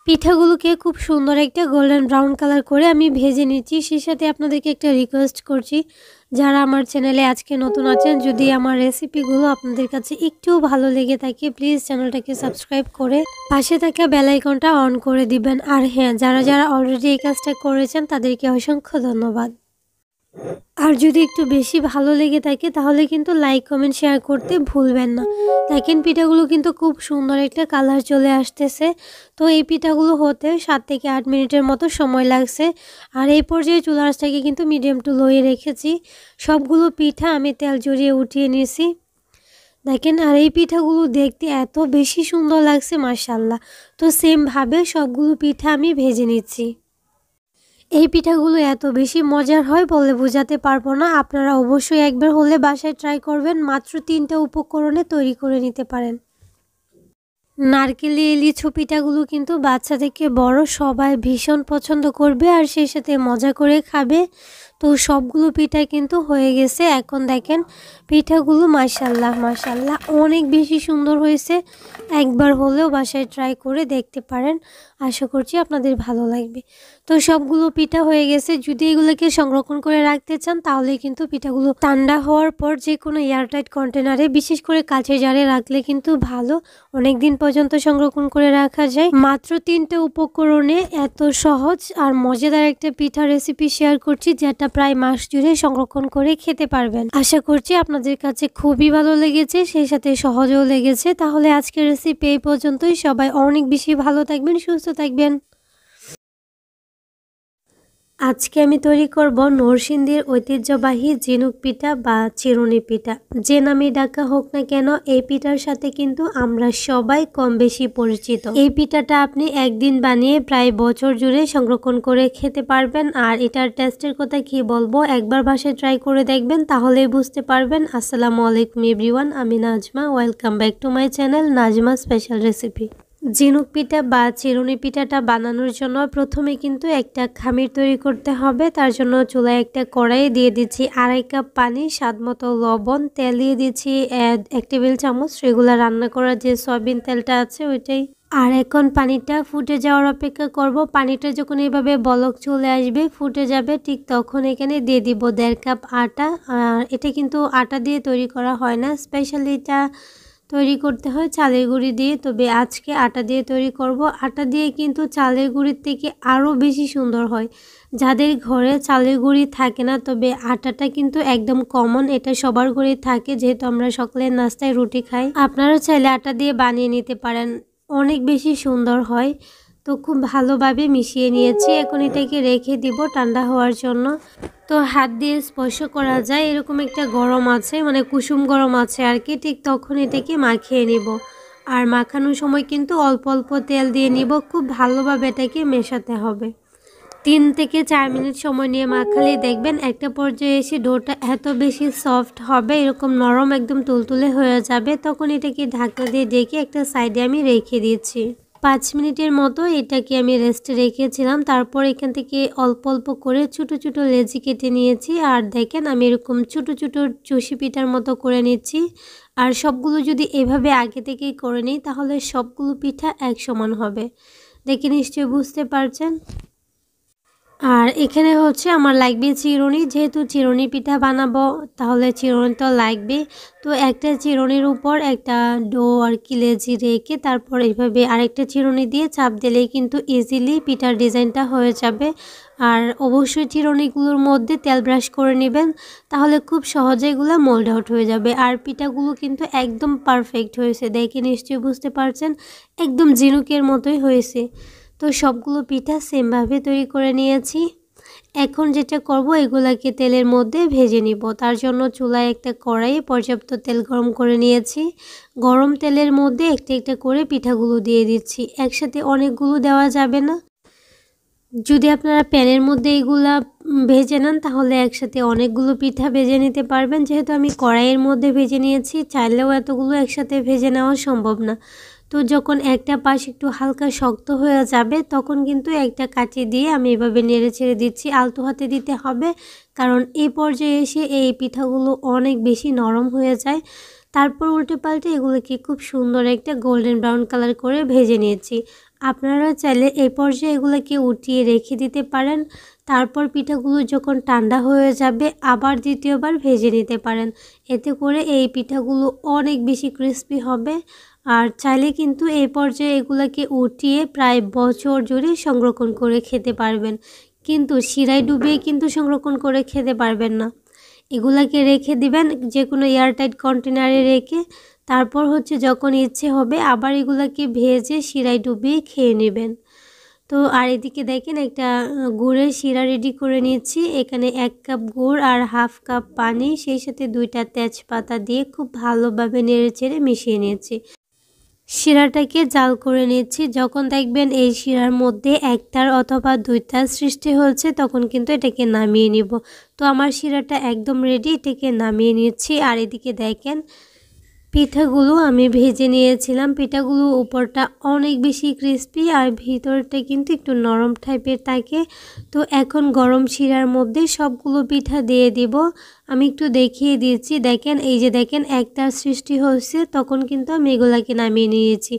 পিঠাগুলোকে খুব সুন্দর একটা গোল্ডেন ব্রাউন কালার করে আমি ভেজে নিচ্ছি। সেই সাথে আপনাদেরকে একটা রিকোয়েস্ট করছি, যারা আমার চ্যানেলে আজকে নতুন আছেন, যদি আমার রেসিপিগুলো আপনাদের কাছে একটু ভালো লেগে থাকে প্লিজ চ্যানেলটাকে সাবস্ক্রাইব করে পাশে থাকা বেল আইকনটা অন করে দিবেন। আর হ্যাঁ, যারা যারা অলরেডি এই কাজটা করেছেন তাদেরকে অসংখ্য ধন্যবাদ। আর যদি একটু বেশি ভালো লেগে থাকে তাহলে কিন্তু লাইক কমেন্ট শেয়ার করতে ভুলবেন না। দেখেন পিঠাগুলো কিন্তু খুব সুন্দর একটা কালার চলে আসতেছে। তো এই পিঠাগুলো হতে 7 থেকে 8 মিনিটের মতো সময় লাগছে। আর এই পর্যায়ে চুলার আঁচটাকে কিন্তু মিডিয়াম টু লোয়ে রেখেছি। সবগুলো পিঠা আমি তেল জড়িয়ে উঠিয়ে নিয়েছি। দেখেন আর এই পিঠাগুলো দেখতে এত বেশি সুন্দর লাগছে মাশাআল্লাহ। তো সেমভাবে সবগুলো পিঠা আমি ভেজে নিচ্ছি। এই পিঠাগুলো এত বেশি মজার হয় বলে বোঝাতে পারবো না। আপনারা অবশ্যই একবার হলে বাসায় ট্রাই করবেন, মাত্র 3টা উপকরণে তৈরি করে নিতে পারেন। নারকেলি লিচু পিঠাগুলো কিন্তু বাচ্চা থেকে বড় সবাই ভীষণ পছন্দ করবে আর সেই সাথে মজা করে খাবে। তো সবগুলো পিঠা কিন্তু হয়ে গেছে। এখন দেখেন পিঠাগুলো মাশাআল্লাহ মাশাআল্লাহ অনেক বেশি সুন্দর হয়েছে। একবার হলেও বাসায় ট্রাই করে দেখতে পারেন, আশা করছি আপনাদের ভালো লাগবে। তো সবগুলো পিঠা হয়ে গেছে। যদি এগুলোকে সংরক্ষণ করে রাখতে চান তাহলে কিন্তু পিঠাগুলো ঠান্ডা হওয়ার পর যে কোনো এয়ারটাইট কন্টেনারে, বিশেষ করে কাঁচের জারে রাখলে কিন্তু ভালো, অনেক দিন পর্যন্ত সংরক্ষণ করে রাখা যায়। মাত্র 3টে উপকরণে এত সহজ আর মজাদার একটা পিঠা রেসিপি শেয়ার করছি, যেটা প্রায় মাস জুড়ে সংরক্ষণ করে খেতে পারবেন। আশা করছি আপনাদের কাছে খুবই ভালো লেগেছে, সেই সাথে সহজও লেগেছে। তাহলে আজকের রেসিপি এই পর্যন্তই। সবাই অনেক বেশি ভালো থাকবেন, সুস্থ থাকবেন। আজকে আমি তৈরি করব নরসিংদীর ঐতিহ্যবাহী ঝিনুক পিঠা বা চিরুনি পিঠা। যে নামে ডাকা হোক না কেন, এই পিঠার সাথে কিন্তু আমরা সবাই কম বেশি পরিচিত। এই পিঠাটা আপনি একদিন বানিয়ে প্রায় বছর জুড়ে সংরক্ষণ করে খেতে পারবেন। আর এটার টেস্টের কথা কি বলবো, একবার বাসায় ট্রাই করে দেখবেন তাহলেই বুঝতে পারবেন। আসসালামু আলাইকুম এভরিওয়ান, আমি Najma. Welcome back to my channel Najma special recipe. ঝিনুক পিঠা বা চিরুনি পিঠাটা বানানোর জন্য প্রথমে কিন্তু একটা খামির তৈরি করতে হবে। তার জন্য চুলায় একটা কড়াই দিয়ে দিচ্ছি 2.5 কাপ পানি, স্বাদ মতো লবণ, তেল দিয়ে দিচ্ছি 1 টেবিল চামচ। রেগুলার রান্না করার যে সয়াবিন তেলটা আছে ওইটাই। আর এখন পানিটা ফুটে যাওয়ার অপেক্ষা করব। পানিটা যখন এইভাবে বলক চলে আসবে, ফুটে যাবে, ঠিক তখন এখানে দিয়ে দিব 1.5 কাপ আটা। আর এটা কিন্তু আটা দিয়ে তৈরি করা হয় না, স্পেশালি এটা তৈরি করতে হয় চালের গুঁড়ি দিয়ে। তবে আজকে আটা দিয়ে তৈরি করব। আটা দিয়ে কিন্তু চালের গুঁড়ির থেকে আরও বেশি সুন্দর হয়। যাদের ঘরে চালের গুঁড়ি থাকে না, তবে আটাটা কিন্তু একদম কমন, এটা সবার ঘরেই থাকে, যেহেতু আমরা সকালের নাস্তায় রুটি খাই। আপনারাও চাইলে আটা দিয়ে বানিয়ে নিতে পারেন, অনেক বেশি সুন্দর হয়। তো খুব ভালোভাবে মিশিয়ে নিয়েছি। এখন এটাকে রেখে দিব ঠান্ডা হওয়ার জন্য। তো হাত দিয়ে স্পর্শ করা যায় এরকম একটা গরম আছে, মানে কুসুম গরম আছে আর কি। ঠিক তখন এটাকে মাখিয়ে নিব। আর মাখানোর সময় কিন্তু অল্প অল্প তেল দিয়ে নিব। খুব ভালোভাবে এটাকে মেশাতে হবে। 3 থেকে 4 মিনিট সময় নিয়ে মাখালেই দেখবেন একটা পর্যায়ে এসে ডোটা এত বেশি সফট হবে, এরকম নরম একদম তুলতুলে হয়ে যাবে। তখন এটাকে ঢাকনা দিয়ে ঢেকে একটা সাইডে আমি রেখে দিয়েছি। 5 মিনিটের মতো এটাকে আমি রেস্টে রেখেছিলাম। তারপর এখান থেকে অল্প অল্প করে ছোটো ছোটো লেচি কেটে নিয়েছি। আর দেখেন আমি এরকম ছোটো ছোটো চষি পিঠার মতো করে নিচ্ছি। আর সবগুলো যদি এভাবে আগে থেকেই করে নিই তাহলে সবগুলো পিঠা এক সমান হবে। দেখে নিশ্চয়ই বুঝতে পারছেন। আর এখানে হচ্ছে আমার লাগবে চিরুনি, যেহেতু চিরুনি পিঠা বানাবো তাহলে চিরুনি তো লাগবে। তো একটা চিরুনির উপর একটা ডো আর কি লেচি রেখে তারপর এইভাবে আরেকটা চিরুনি দিয়ে চাপ দিলেই কিন্তু ইজিলি পিঠার ডিজাইনটা হয়ে যাবে। আর অবশ্যই চিরুনিগুলোর মধ্যে তেল ব্রাশ করে নেবেন, তাহলে খুব সহজে এগুলো মোল্ড আউট হয়ে যাবে। আর পিঠাগুলো কিন্তু একদম পারফেক্ট হয়েছে, দেখে নিশ্চয়ই বুঝতে পারছেন, একদম ঝিনুকের মতোই হয়েছে। তো সবগুলো পিঠা সেমভাবে তৈরি করে নিয়েছি। এখন যেটা করব এগুলাকে তেলের মধ্যে ভেজে নিব। তার জন্য চুলায় একটা কড়াইয়ে পর্যাপ্ত তেল গরম করে নিয়েছি। গরম তেলের মধ্যে একটা একটা করে পিঠাগুলো দিয়ে দিচ্ছি। একসাথে অনেকগুলো দেওয়া যাবে না। যদি আপনারা প্যানের মধ্যে এগুলা ভেজে নেন তাহলে একসাথে অনেকগুলো পিঠা ভেজে নিতে পারবেন। যেহেতু আমি কড়াইয়ের মধ্যে ভেজে নিয়েছি, চাইলেও এতগুলো একসাথে ভেজে নেওয়া সম্ভব না। তো যখন একটা পাশ একটু হালকা শক্ত হয়ে যাবে তখন কিন্তু একটা কাঁচি দিয়ে আমি এভাবে নেড়ে ছেড়ে দিচ্ছি। আলতো হাতে দিতে হবে, কারণ এই পর্যায়ে এসে এই পিঠাগুলো অনেক বেশি নরম হয়ে যায়। তারপর উল্টে পাল্টে এগুলোকে খুব সুন্দর একটা গোল্ডেন ব্রাউন কালার করে ভেজে নিয়েছি। আপনারা চাইলে এই পর্যায়ে এগুলোকে উঠিয়ে রেখে দিতে পারেন। তারপর পিঠাগুলো যখন ঠান্ডা হয়ে যাবে আবার দ্বিতীয়বার ভেজে নিতে পারেন। এতে করে এই পিঠাগুলো অনেক বেশি ক্রিস্পি হবে। আর চাইলে কিন্তু এই পর্যায়ে এগুলোকে উঠিয়ে প্রায় বছর জুড়ে সংরক্ষণ করে খেতে পারবেন, কিন্তু শিরায় ডুবিয়ে কিন্তু সংরক্ষণ করে খেতে পারবেন না। এগুলাকে রেখে দিবেন যে কোনো এয়ারটাইট কন্টেনারে রেখে। তারপর হচ্ছে যখন ইচ্ছে হবে আবার এগুলাকে ভেজে শিরায় ডুবিয়ে খেয়ে নেবেন। তো আর এদিকে দেখেন একটা গুড়ের শিরা রেডি করে নিচ্ছি। এখানে 1 কাপ গুড় আর হাফ কাপ পানি, সেই সাথে 2টা তেজপাতা দিয়ে খুব ভালোভাবে নেড়েচেড়ে মিশিয়ে নিয়েছি। শিরাটাকে জাল করে নিচ্ছি। যখন দেখবেন এই শিরার মধ্যে একটার অথবা 2টার সৃষ্টি হচ্ছে তখন কিন্তু এটাকে নামিয়ে নিব। তো আমার শিরাটা একদম রেডি, এটাকে নামিয়ে নিচ্ছি। আর এদিকে দেখেন পিঠাগুলো আমি ভেজে নিয়েছিলাম। পিঠাগুলো উপরটা অনেক বেশি ক্রিস্পি আর ভিতরটা কিন্তু একটু নরম টাইপের থাকে। তো এখন গরম শিরার মধ্যে সবগুলো পিঠা দিয়ে দিব। আমি একটু দেখিয়ে দিয়েছি, দেখেন এই যে দেখেন একটা সৃষ্টি হচ্ছে, তখন কিন্তু আমি এগুলাকে নামিয়ে নিয়েছি।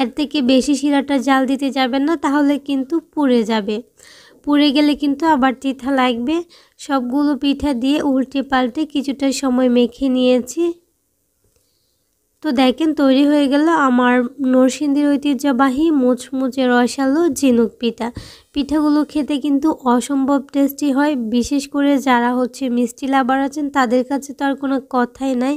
এর থেকে বেশি শিরাটা জাল দিতে যাবেন না, তাহলে কিন্তু পুড়ে যাবে। পুড়ে গেলে কিন্তু আবার তিতা লাগবে। সবগুলো পিঠা দিয়ে উল্টে পাল্টে কিছুটা সময় মেখে নিয়েছি। তো দেখেন তৈরি হয়ে গেল আমার নরসিংদীর ঐতিহ্যবাহী মুচমুচে রসালো ঝিনুক পিঠা। পিঠাগুলো খেতে কিন্তু অসম্ভব টেস্টি হয়, বিশেষ করে যারা হচ্ছে মিষ্টি লাভার আছেন তাদের কাছে তো আর কোনো কথাই নাই।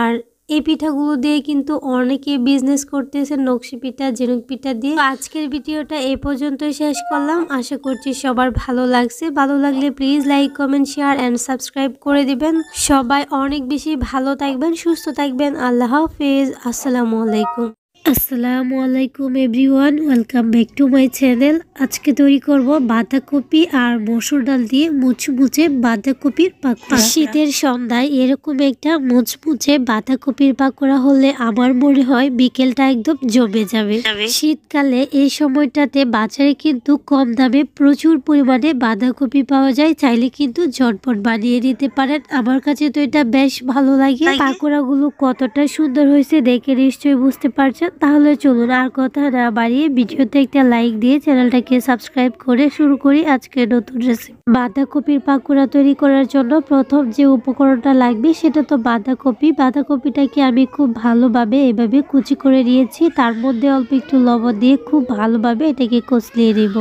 আর এই পিঠাগুলো দিয়ে কিন্তু অনেকে বিজনেস করতেছে, নকশি পিঠা ঝিনুক পিঠা দিয়ে। আজকের ভিডিওটা এই পর্যন্তই শেষ করলাম। আশা করছি সবার ভালো লাগছে। ভালো লাগলে please like comment share and subscribe করে দিবেন। সবাই অনেক বেশি ভালো থাকবেন, সুস্থ থাকবেন। আল্লাহ হাফেজ। আসসালামু আলাইকুম। আসসালামু আলাইকুম everyone, welcome back to my channel. আজকে তৈরি করব বাঁধাকপি আর মসুর ডাল দিয়ে মুচমুচে বাঁধাকপির পাকোড়া। শীতের সন্ধ্যায় এরকম একটা মুচমুচে বাঁধাকপির পাকোড়া হলে আমার মনে হয় বিকেলটা একদম জমে যাবে। শীতকালে এই সময়টাতে বাজারে কিন্তু কম দামে প্রচুর পরিমাণে বাঁধাকপি পাওয়া যায়, চাইলে কিন্তু ঝটপট বানিয়ে নিতে পারেন। আমার কাছে তো এটা বেশ ভালো লাগে। পাকোড়াগুলো কতটা সুন্দর হয়েছে দেখে নিশ্চয়ই বুঝতে পারছেন। তাহলে চলুন আর কথা না বাড়িয়ে ভিডিওতে একটা লাইক দিয়ে চ্যানেলটাকে সাবস্ক্রাইব করে শুরু করি আজকের নতুন রেসিপি। বাঁধাকপির পাকোড়া তৈরি করার জন্য প্রথম যে উপকরণটা লাগবে সেটা তো বাঁধাকপি। বাঁধাকপিটাকে আমি খুব ভালোভাবে এভাবে কুচি করে নিয়েছি, তার মধ্যে অল্প একটু লবণ দিয়ে খুব ভালোভাবে এটাকে কষলিয়ে নেব।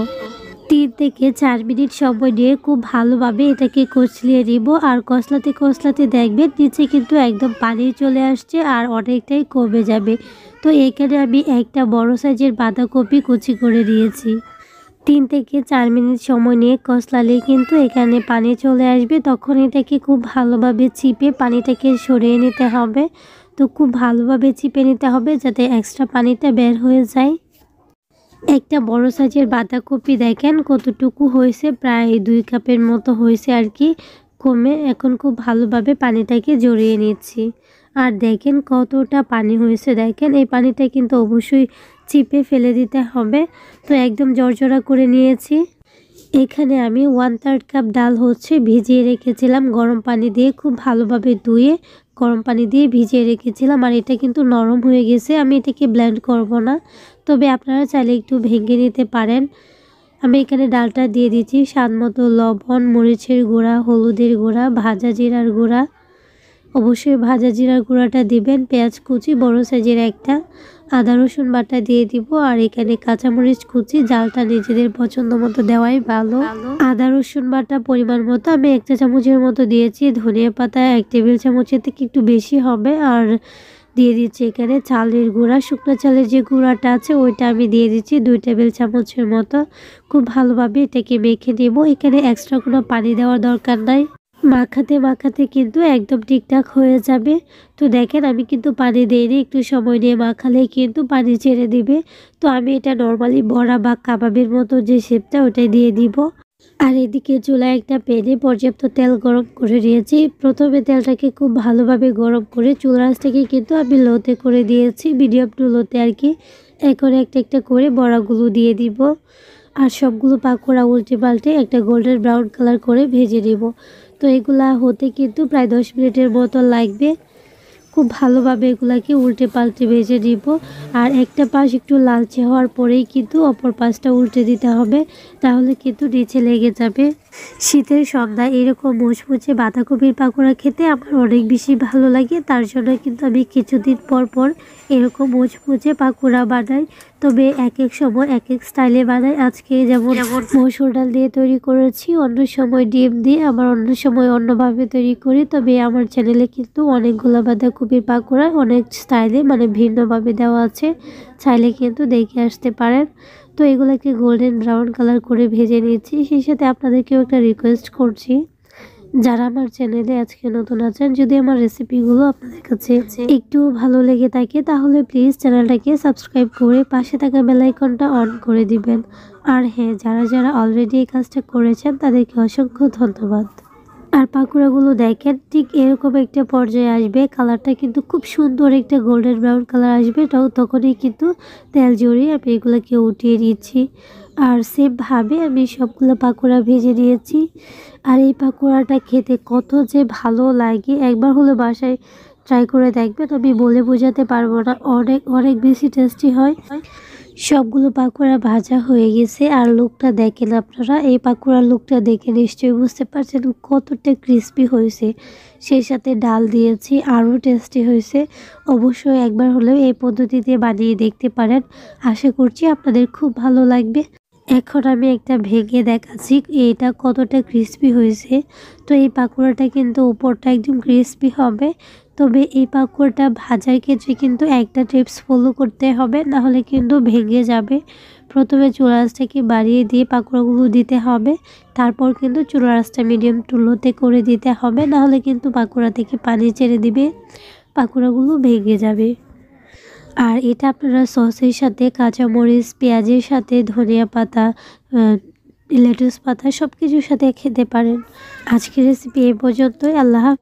3 থেকে 4 মিনিট সময় নিয়ে খুব ভালোভাবে এটাকে কষলিয়ে নিব। আর কষলাতে কষলাতে দেখবেন নিচে কিন্তু একদম পানি চলে আসছে আর অনেকটাই কমে যাবে। তো এখানে আমি একটা বড় সাইজের বাঁধাকপি কুচি করে নিয়েছি। 3 থেকে 4 মিনিট সময় নিয়ে কষলালে কিন্তু এখানে পানি চলে আসবে, তখন এটাকে খুব ভালোভাবে চিপে পানিটাকে সরিয়ে নিতে হবে। তো খুব ভালোভাবে চিপে নিতে হবে যাতে এক্সট্রা পানিটা বের হয়ে যায়। একটা বড় সাইজের বাঁধাকপি দেখেন কতটুকু হয়েছে, প্রায় 2 কাপের মতো হয়েছে আর কি কমে। এখন খুব ভালোভাবে পানিটাকে জড়িয়ে নিচ্ছি। আর দেখেন কতটা পানি হয়েছে, দেখেন এই পানিটা কিন্তু অবশ্যই চিপে ফেলে দিতে হবে। তো একদম জড়জড়া করে নিয়েছি। এখানে আমি 1/3 কাপ ডাল ভিজিয়ে রেখেছিলাম গরম পানি দিয়ে, খুব ভালোভাবে ধুয়ে গরম পানি দিয়ে ভিজিয়ে রেখেছিলাম। আর এটা কিন্তু নরম হয়ে গেছে, আমি এটাকে ব্লেন্ড করব না, তবে আপনারা চাইলে একটু ভেঙে নিতে পারেন। আমি এখানে ডালটা দিয়ে দিচ্ছি স্বাদ মতো লবণ, মরিচের গুঁড়া, হলুদের গুঁড়া, ভাজা জিরার গুঁড়া, অবশ্যই ভাজা জিরার গুঁড়াটা দিবেন, পেঁয়াজ কুচি বড় সাইজের একটা, আদা রসুন বাটা দিয়ে দিব। আর এখানে কাঁচামরিচ কুচি, জালটা নিজেদের পছন্দ মতো দেওয়াই ভালো। আদা রসুন বাটা পরিমাণ মতো আমি 1 চা চামচের মতো দিয়েছি। ধনিয়া পাতা 1 টেবিল চামচের থেকে একটু বেশি হবে। আর দিয়ে দিচ্ছি এখানে চালের গুঁড়া, শুকনো চালের যে গুঁড়াটা আছে ওইটা আমি দিয়ে দিচ্ছি 2 টেবিল চামচের মতো। খুব ভালোভাবে এটাকে মেখে নেব। এখানে এক্সট্রা কোনো পানি দেওয়ার দরকার নাই, মাখাতে মাখাতে কিন্তু একদম ঠিকঠাক হয়ে যাবে। তো দেখেন আমি কিন্তু পানি দিইনি, একটু সময় নিয়ে মাখালেই কিন্তু পানি ছেড়ে দিবে। তো আমি এটা নর্মালি বড়া বা কাবাবের মতো যে শেপটা ওটাই দিয়ে দিব। আর এদিকে চুলায় একটা প্যানে পর্যাপ্ত তেল গরম করে নিয়েছি। প্রথমে তেলটাকে খুব ভালোভাবে গরম করে চুলার আঁচটাকে কিন্তু আমি লোতে করে দিয়েছি, মিডিয়াম টু লোতে আর কি। এখন একটা একটা করে বড়াগুলো দিয়ে দিব। আর সবগুলো পাকোড়া উল্টে পাল্টে একটা গোল্ডেন ব্রাউন কালার করে ভেজে নিব। তো এগুলা হতে কিন্তু প্রায় 10 মিনিটের মতো লাগবে। খুব ভালোভাবে এগুলাকে উল্টে পাল্টে ভেজে নিব। আর একটা পাশ একটু লালচে হওয়ার পরেই কিন্তু অপর পাশটা উল্টে দিতে হবে, তাহলে কিন্তু নিচে লেগে যাবে। শীতের সন্ধ্যায় এরকম মুচমুচে বাঁধাকপির পাকোড়া খেতে আমার অনেক বেশি ভালো লাগে, তার জন্য কিন্তু আমি কিছুদিন পর পর এরকম মুচমুচে পাকোড়া বানাই। তবে এক এক সময় এক এক স্টাইলে বানাই। আজকে যেমন মসুর ডাল দিয়ে তৈরি করেছি, অন্য সময় ডিম দিয়ে, আবার অন্য সময় অন্যভাবে তৈরি করি। তবে আমার চ্যানেলে কিন্তু অনেকগুলো বাঁধাকপির পাকোড়া অনেক স্টাইলে মানে ভিন্নভাবে দেওয়া আছে, চাইলে কিন্তু দেখে আসতে পারেন। তো এগুলোকে গোল্ডেন ব্রাউন কালার করে ভেজে নিয়েছি। সেই সাথে আপনাদেরকেও একটা রিকোয়েস্ট করছি, যারা আমার চ্যানেলে আজকে নতুন আছেন, যদি আমার রেসিপিগুলো আপনাদের কাছে একটু ভালো লেগে থাকে তাহলে প্লিজ চ্যানেলটাকে সাবস্ক্রাইব করে পাশে থাকা বেল আইকনটা অন করে দিবেন। আর হ্যাঁ, যারা যারা অলরেডি এই কাজটা করেছেন তাদেরকে অসংখ্য ধন্যবাদ। আর পাকোড়াগুলো দেখেন ঠিক এরকম একটা পর্যায়ে আসবে, কালারটা কিন্তু খুব সুন্দর একটা গোল্ডেন ব্রাউন কালার আসবে, তখনই কিন্তু তেল জড়িয়ে আমি এগুলোকে উঠিয়ে নিচ্ছি। আর সেমভাবে আমি সবগুলো পাকোড়া ভেজে নিয়েছি। আর এই পাকোড়াটা খেতে কত যে ভালো লাগে, একবার হলো বাসায় ট্রাই করে দেখবেন, আমি বলে বোঝাতে পারবো না, অনেক অনেক বেশি টেস্টি হয়। সবগুলো পাকোড়া ভাজা হয়ে গেছে। আর লুকটা দেখেন আপনারা, এই পাকোড়ার লুকটা দেখে নিশ্চয়ই বুঝতে পারছেন কতটা ক্রিস্পি হয়েছে। সেই সাথে ডাল দিয়েছি, আরও টেস্টি হয়েছে। অবশ্যই একবার হলেও এই পদ্ধতিতে বানিয়ে দেখতে পারেন, আশা করছি আপনাদের খুব ভালো লাগবে। এখন আমি একটা ভেঙে দেখাচ্ছি এটা কতটা ক্রিস্পি হয়েছে। তো এই পাকোড়াটা কিন্তু উপরটা একদম ক্রিস্পি হবে, তবে এই পাকোড়াটা ভাজার ক্ষেত্রে কিন্তু একটা টিপস ফলো করতে হবে, নাহলে কিন্তু ভেঙে যাবে। প্রথমে চুলার আঁচটাকে বাড়িয়ে দিয়ে পাকোড়াগুলো দিতে হবে, তারপর কিন্তু চুলার আঁচটা মিডিয়াম টু লোতে করে দিতে হবে, নাহলে কিন্তু পাকোড়া থেকে পানি ছেড়ে দিবে, পাকোড়াগুলো ভেঙে যাবে। আর এটা আপনারা সসের সাথে, কাঁচামরিচ, পেঁয়াজের সাথে, ধনিয়া পাতা, লেটুস পাতা সব কিছুর সাথে খেতে পারেন। আজকের রেসিপি এই পর্যন্তই। আল্লাহ হাফেজ।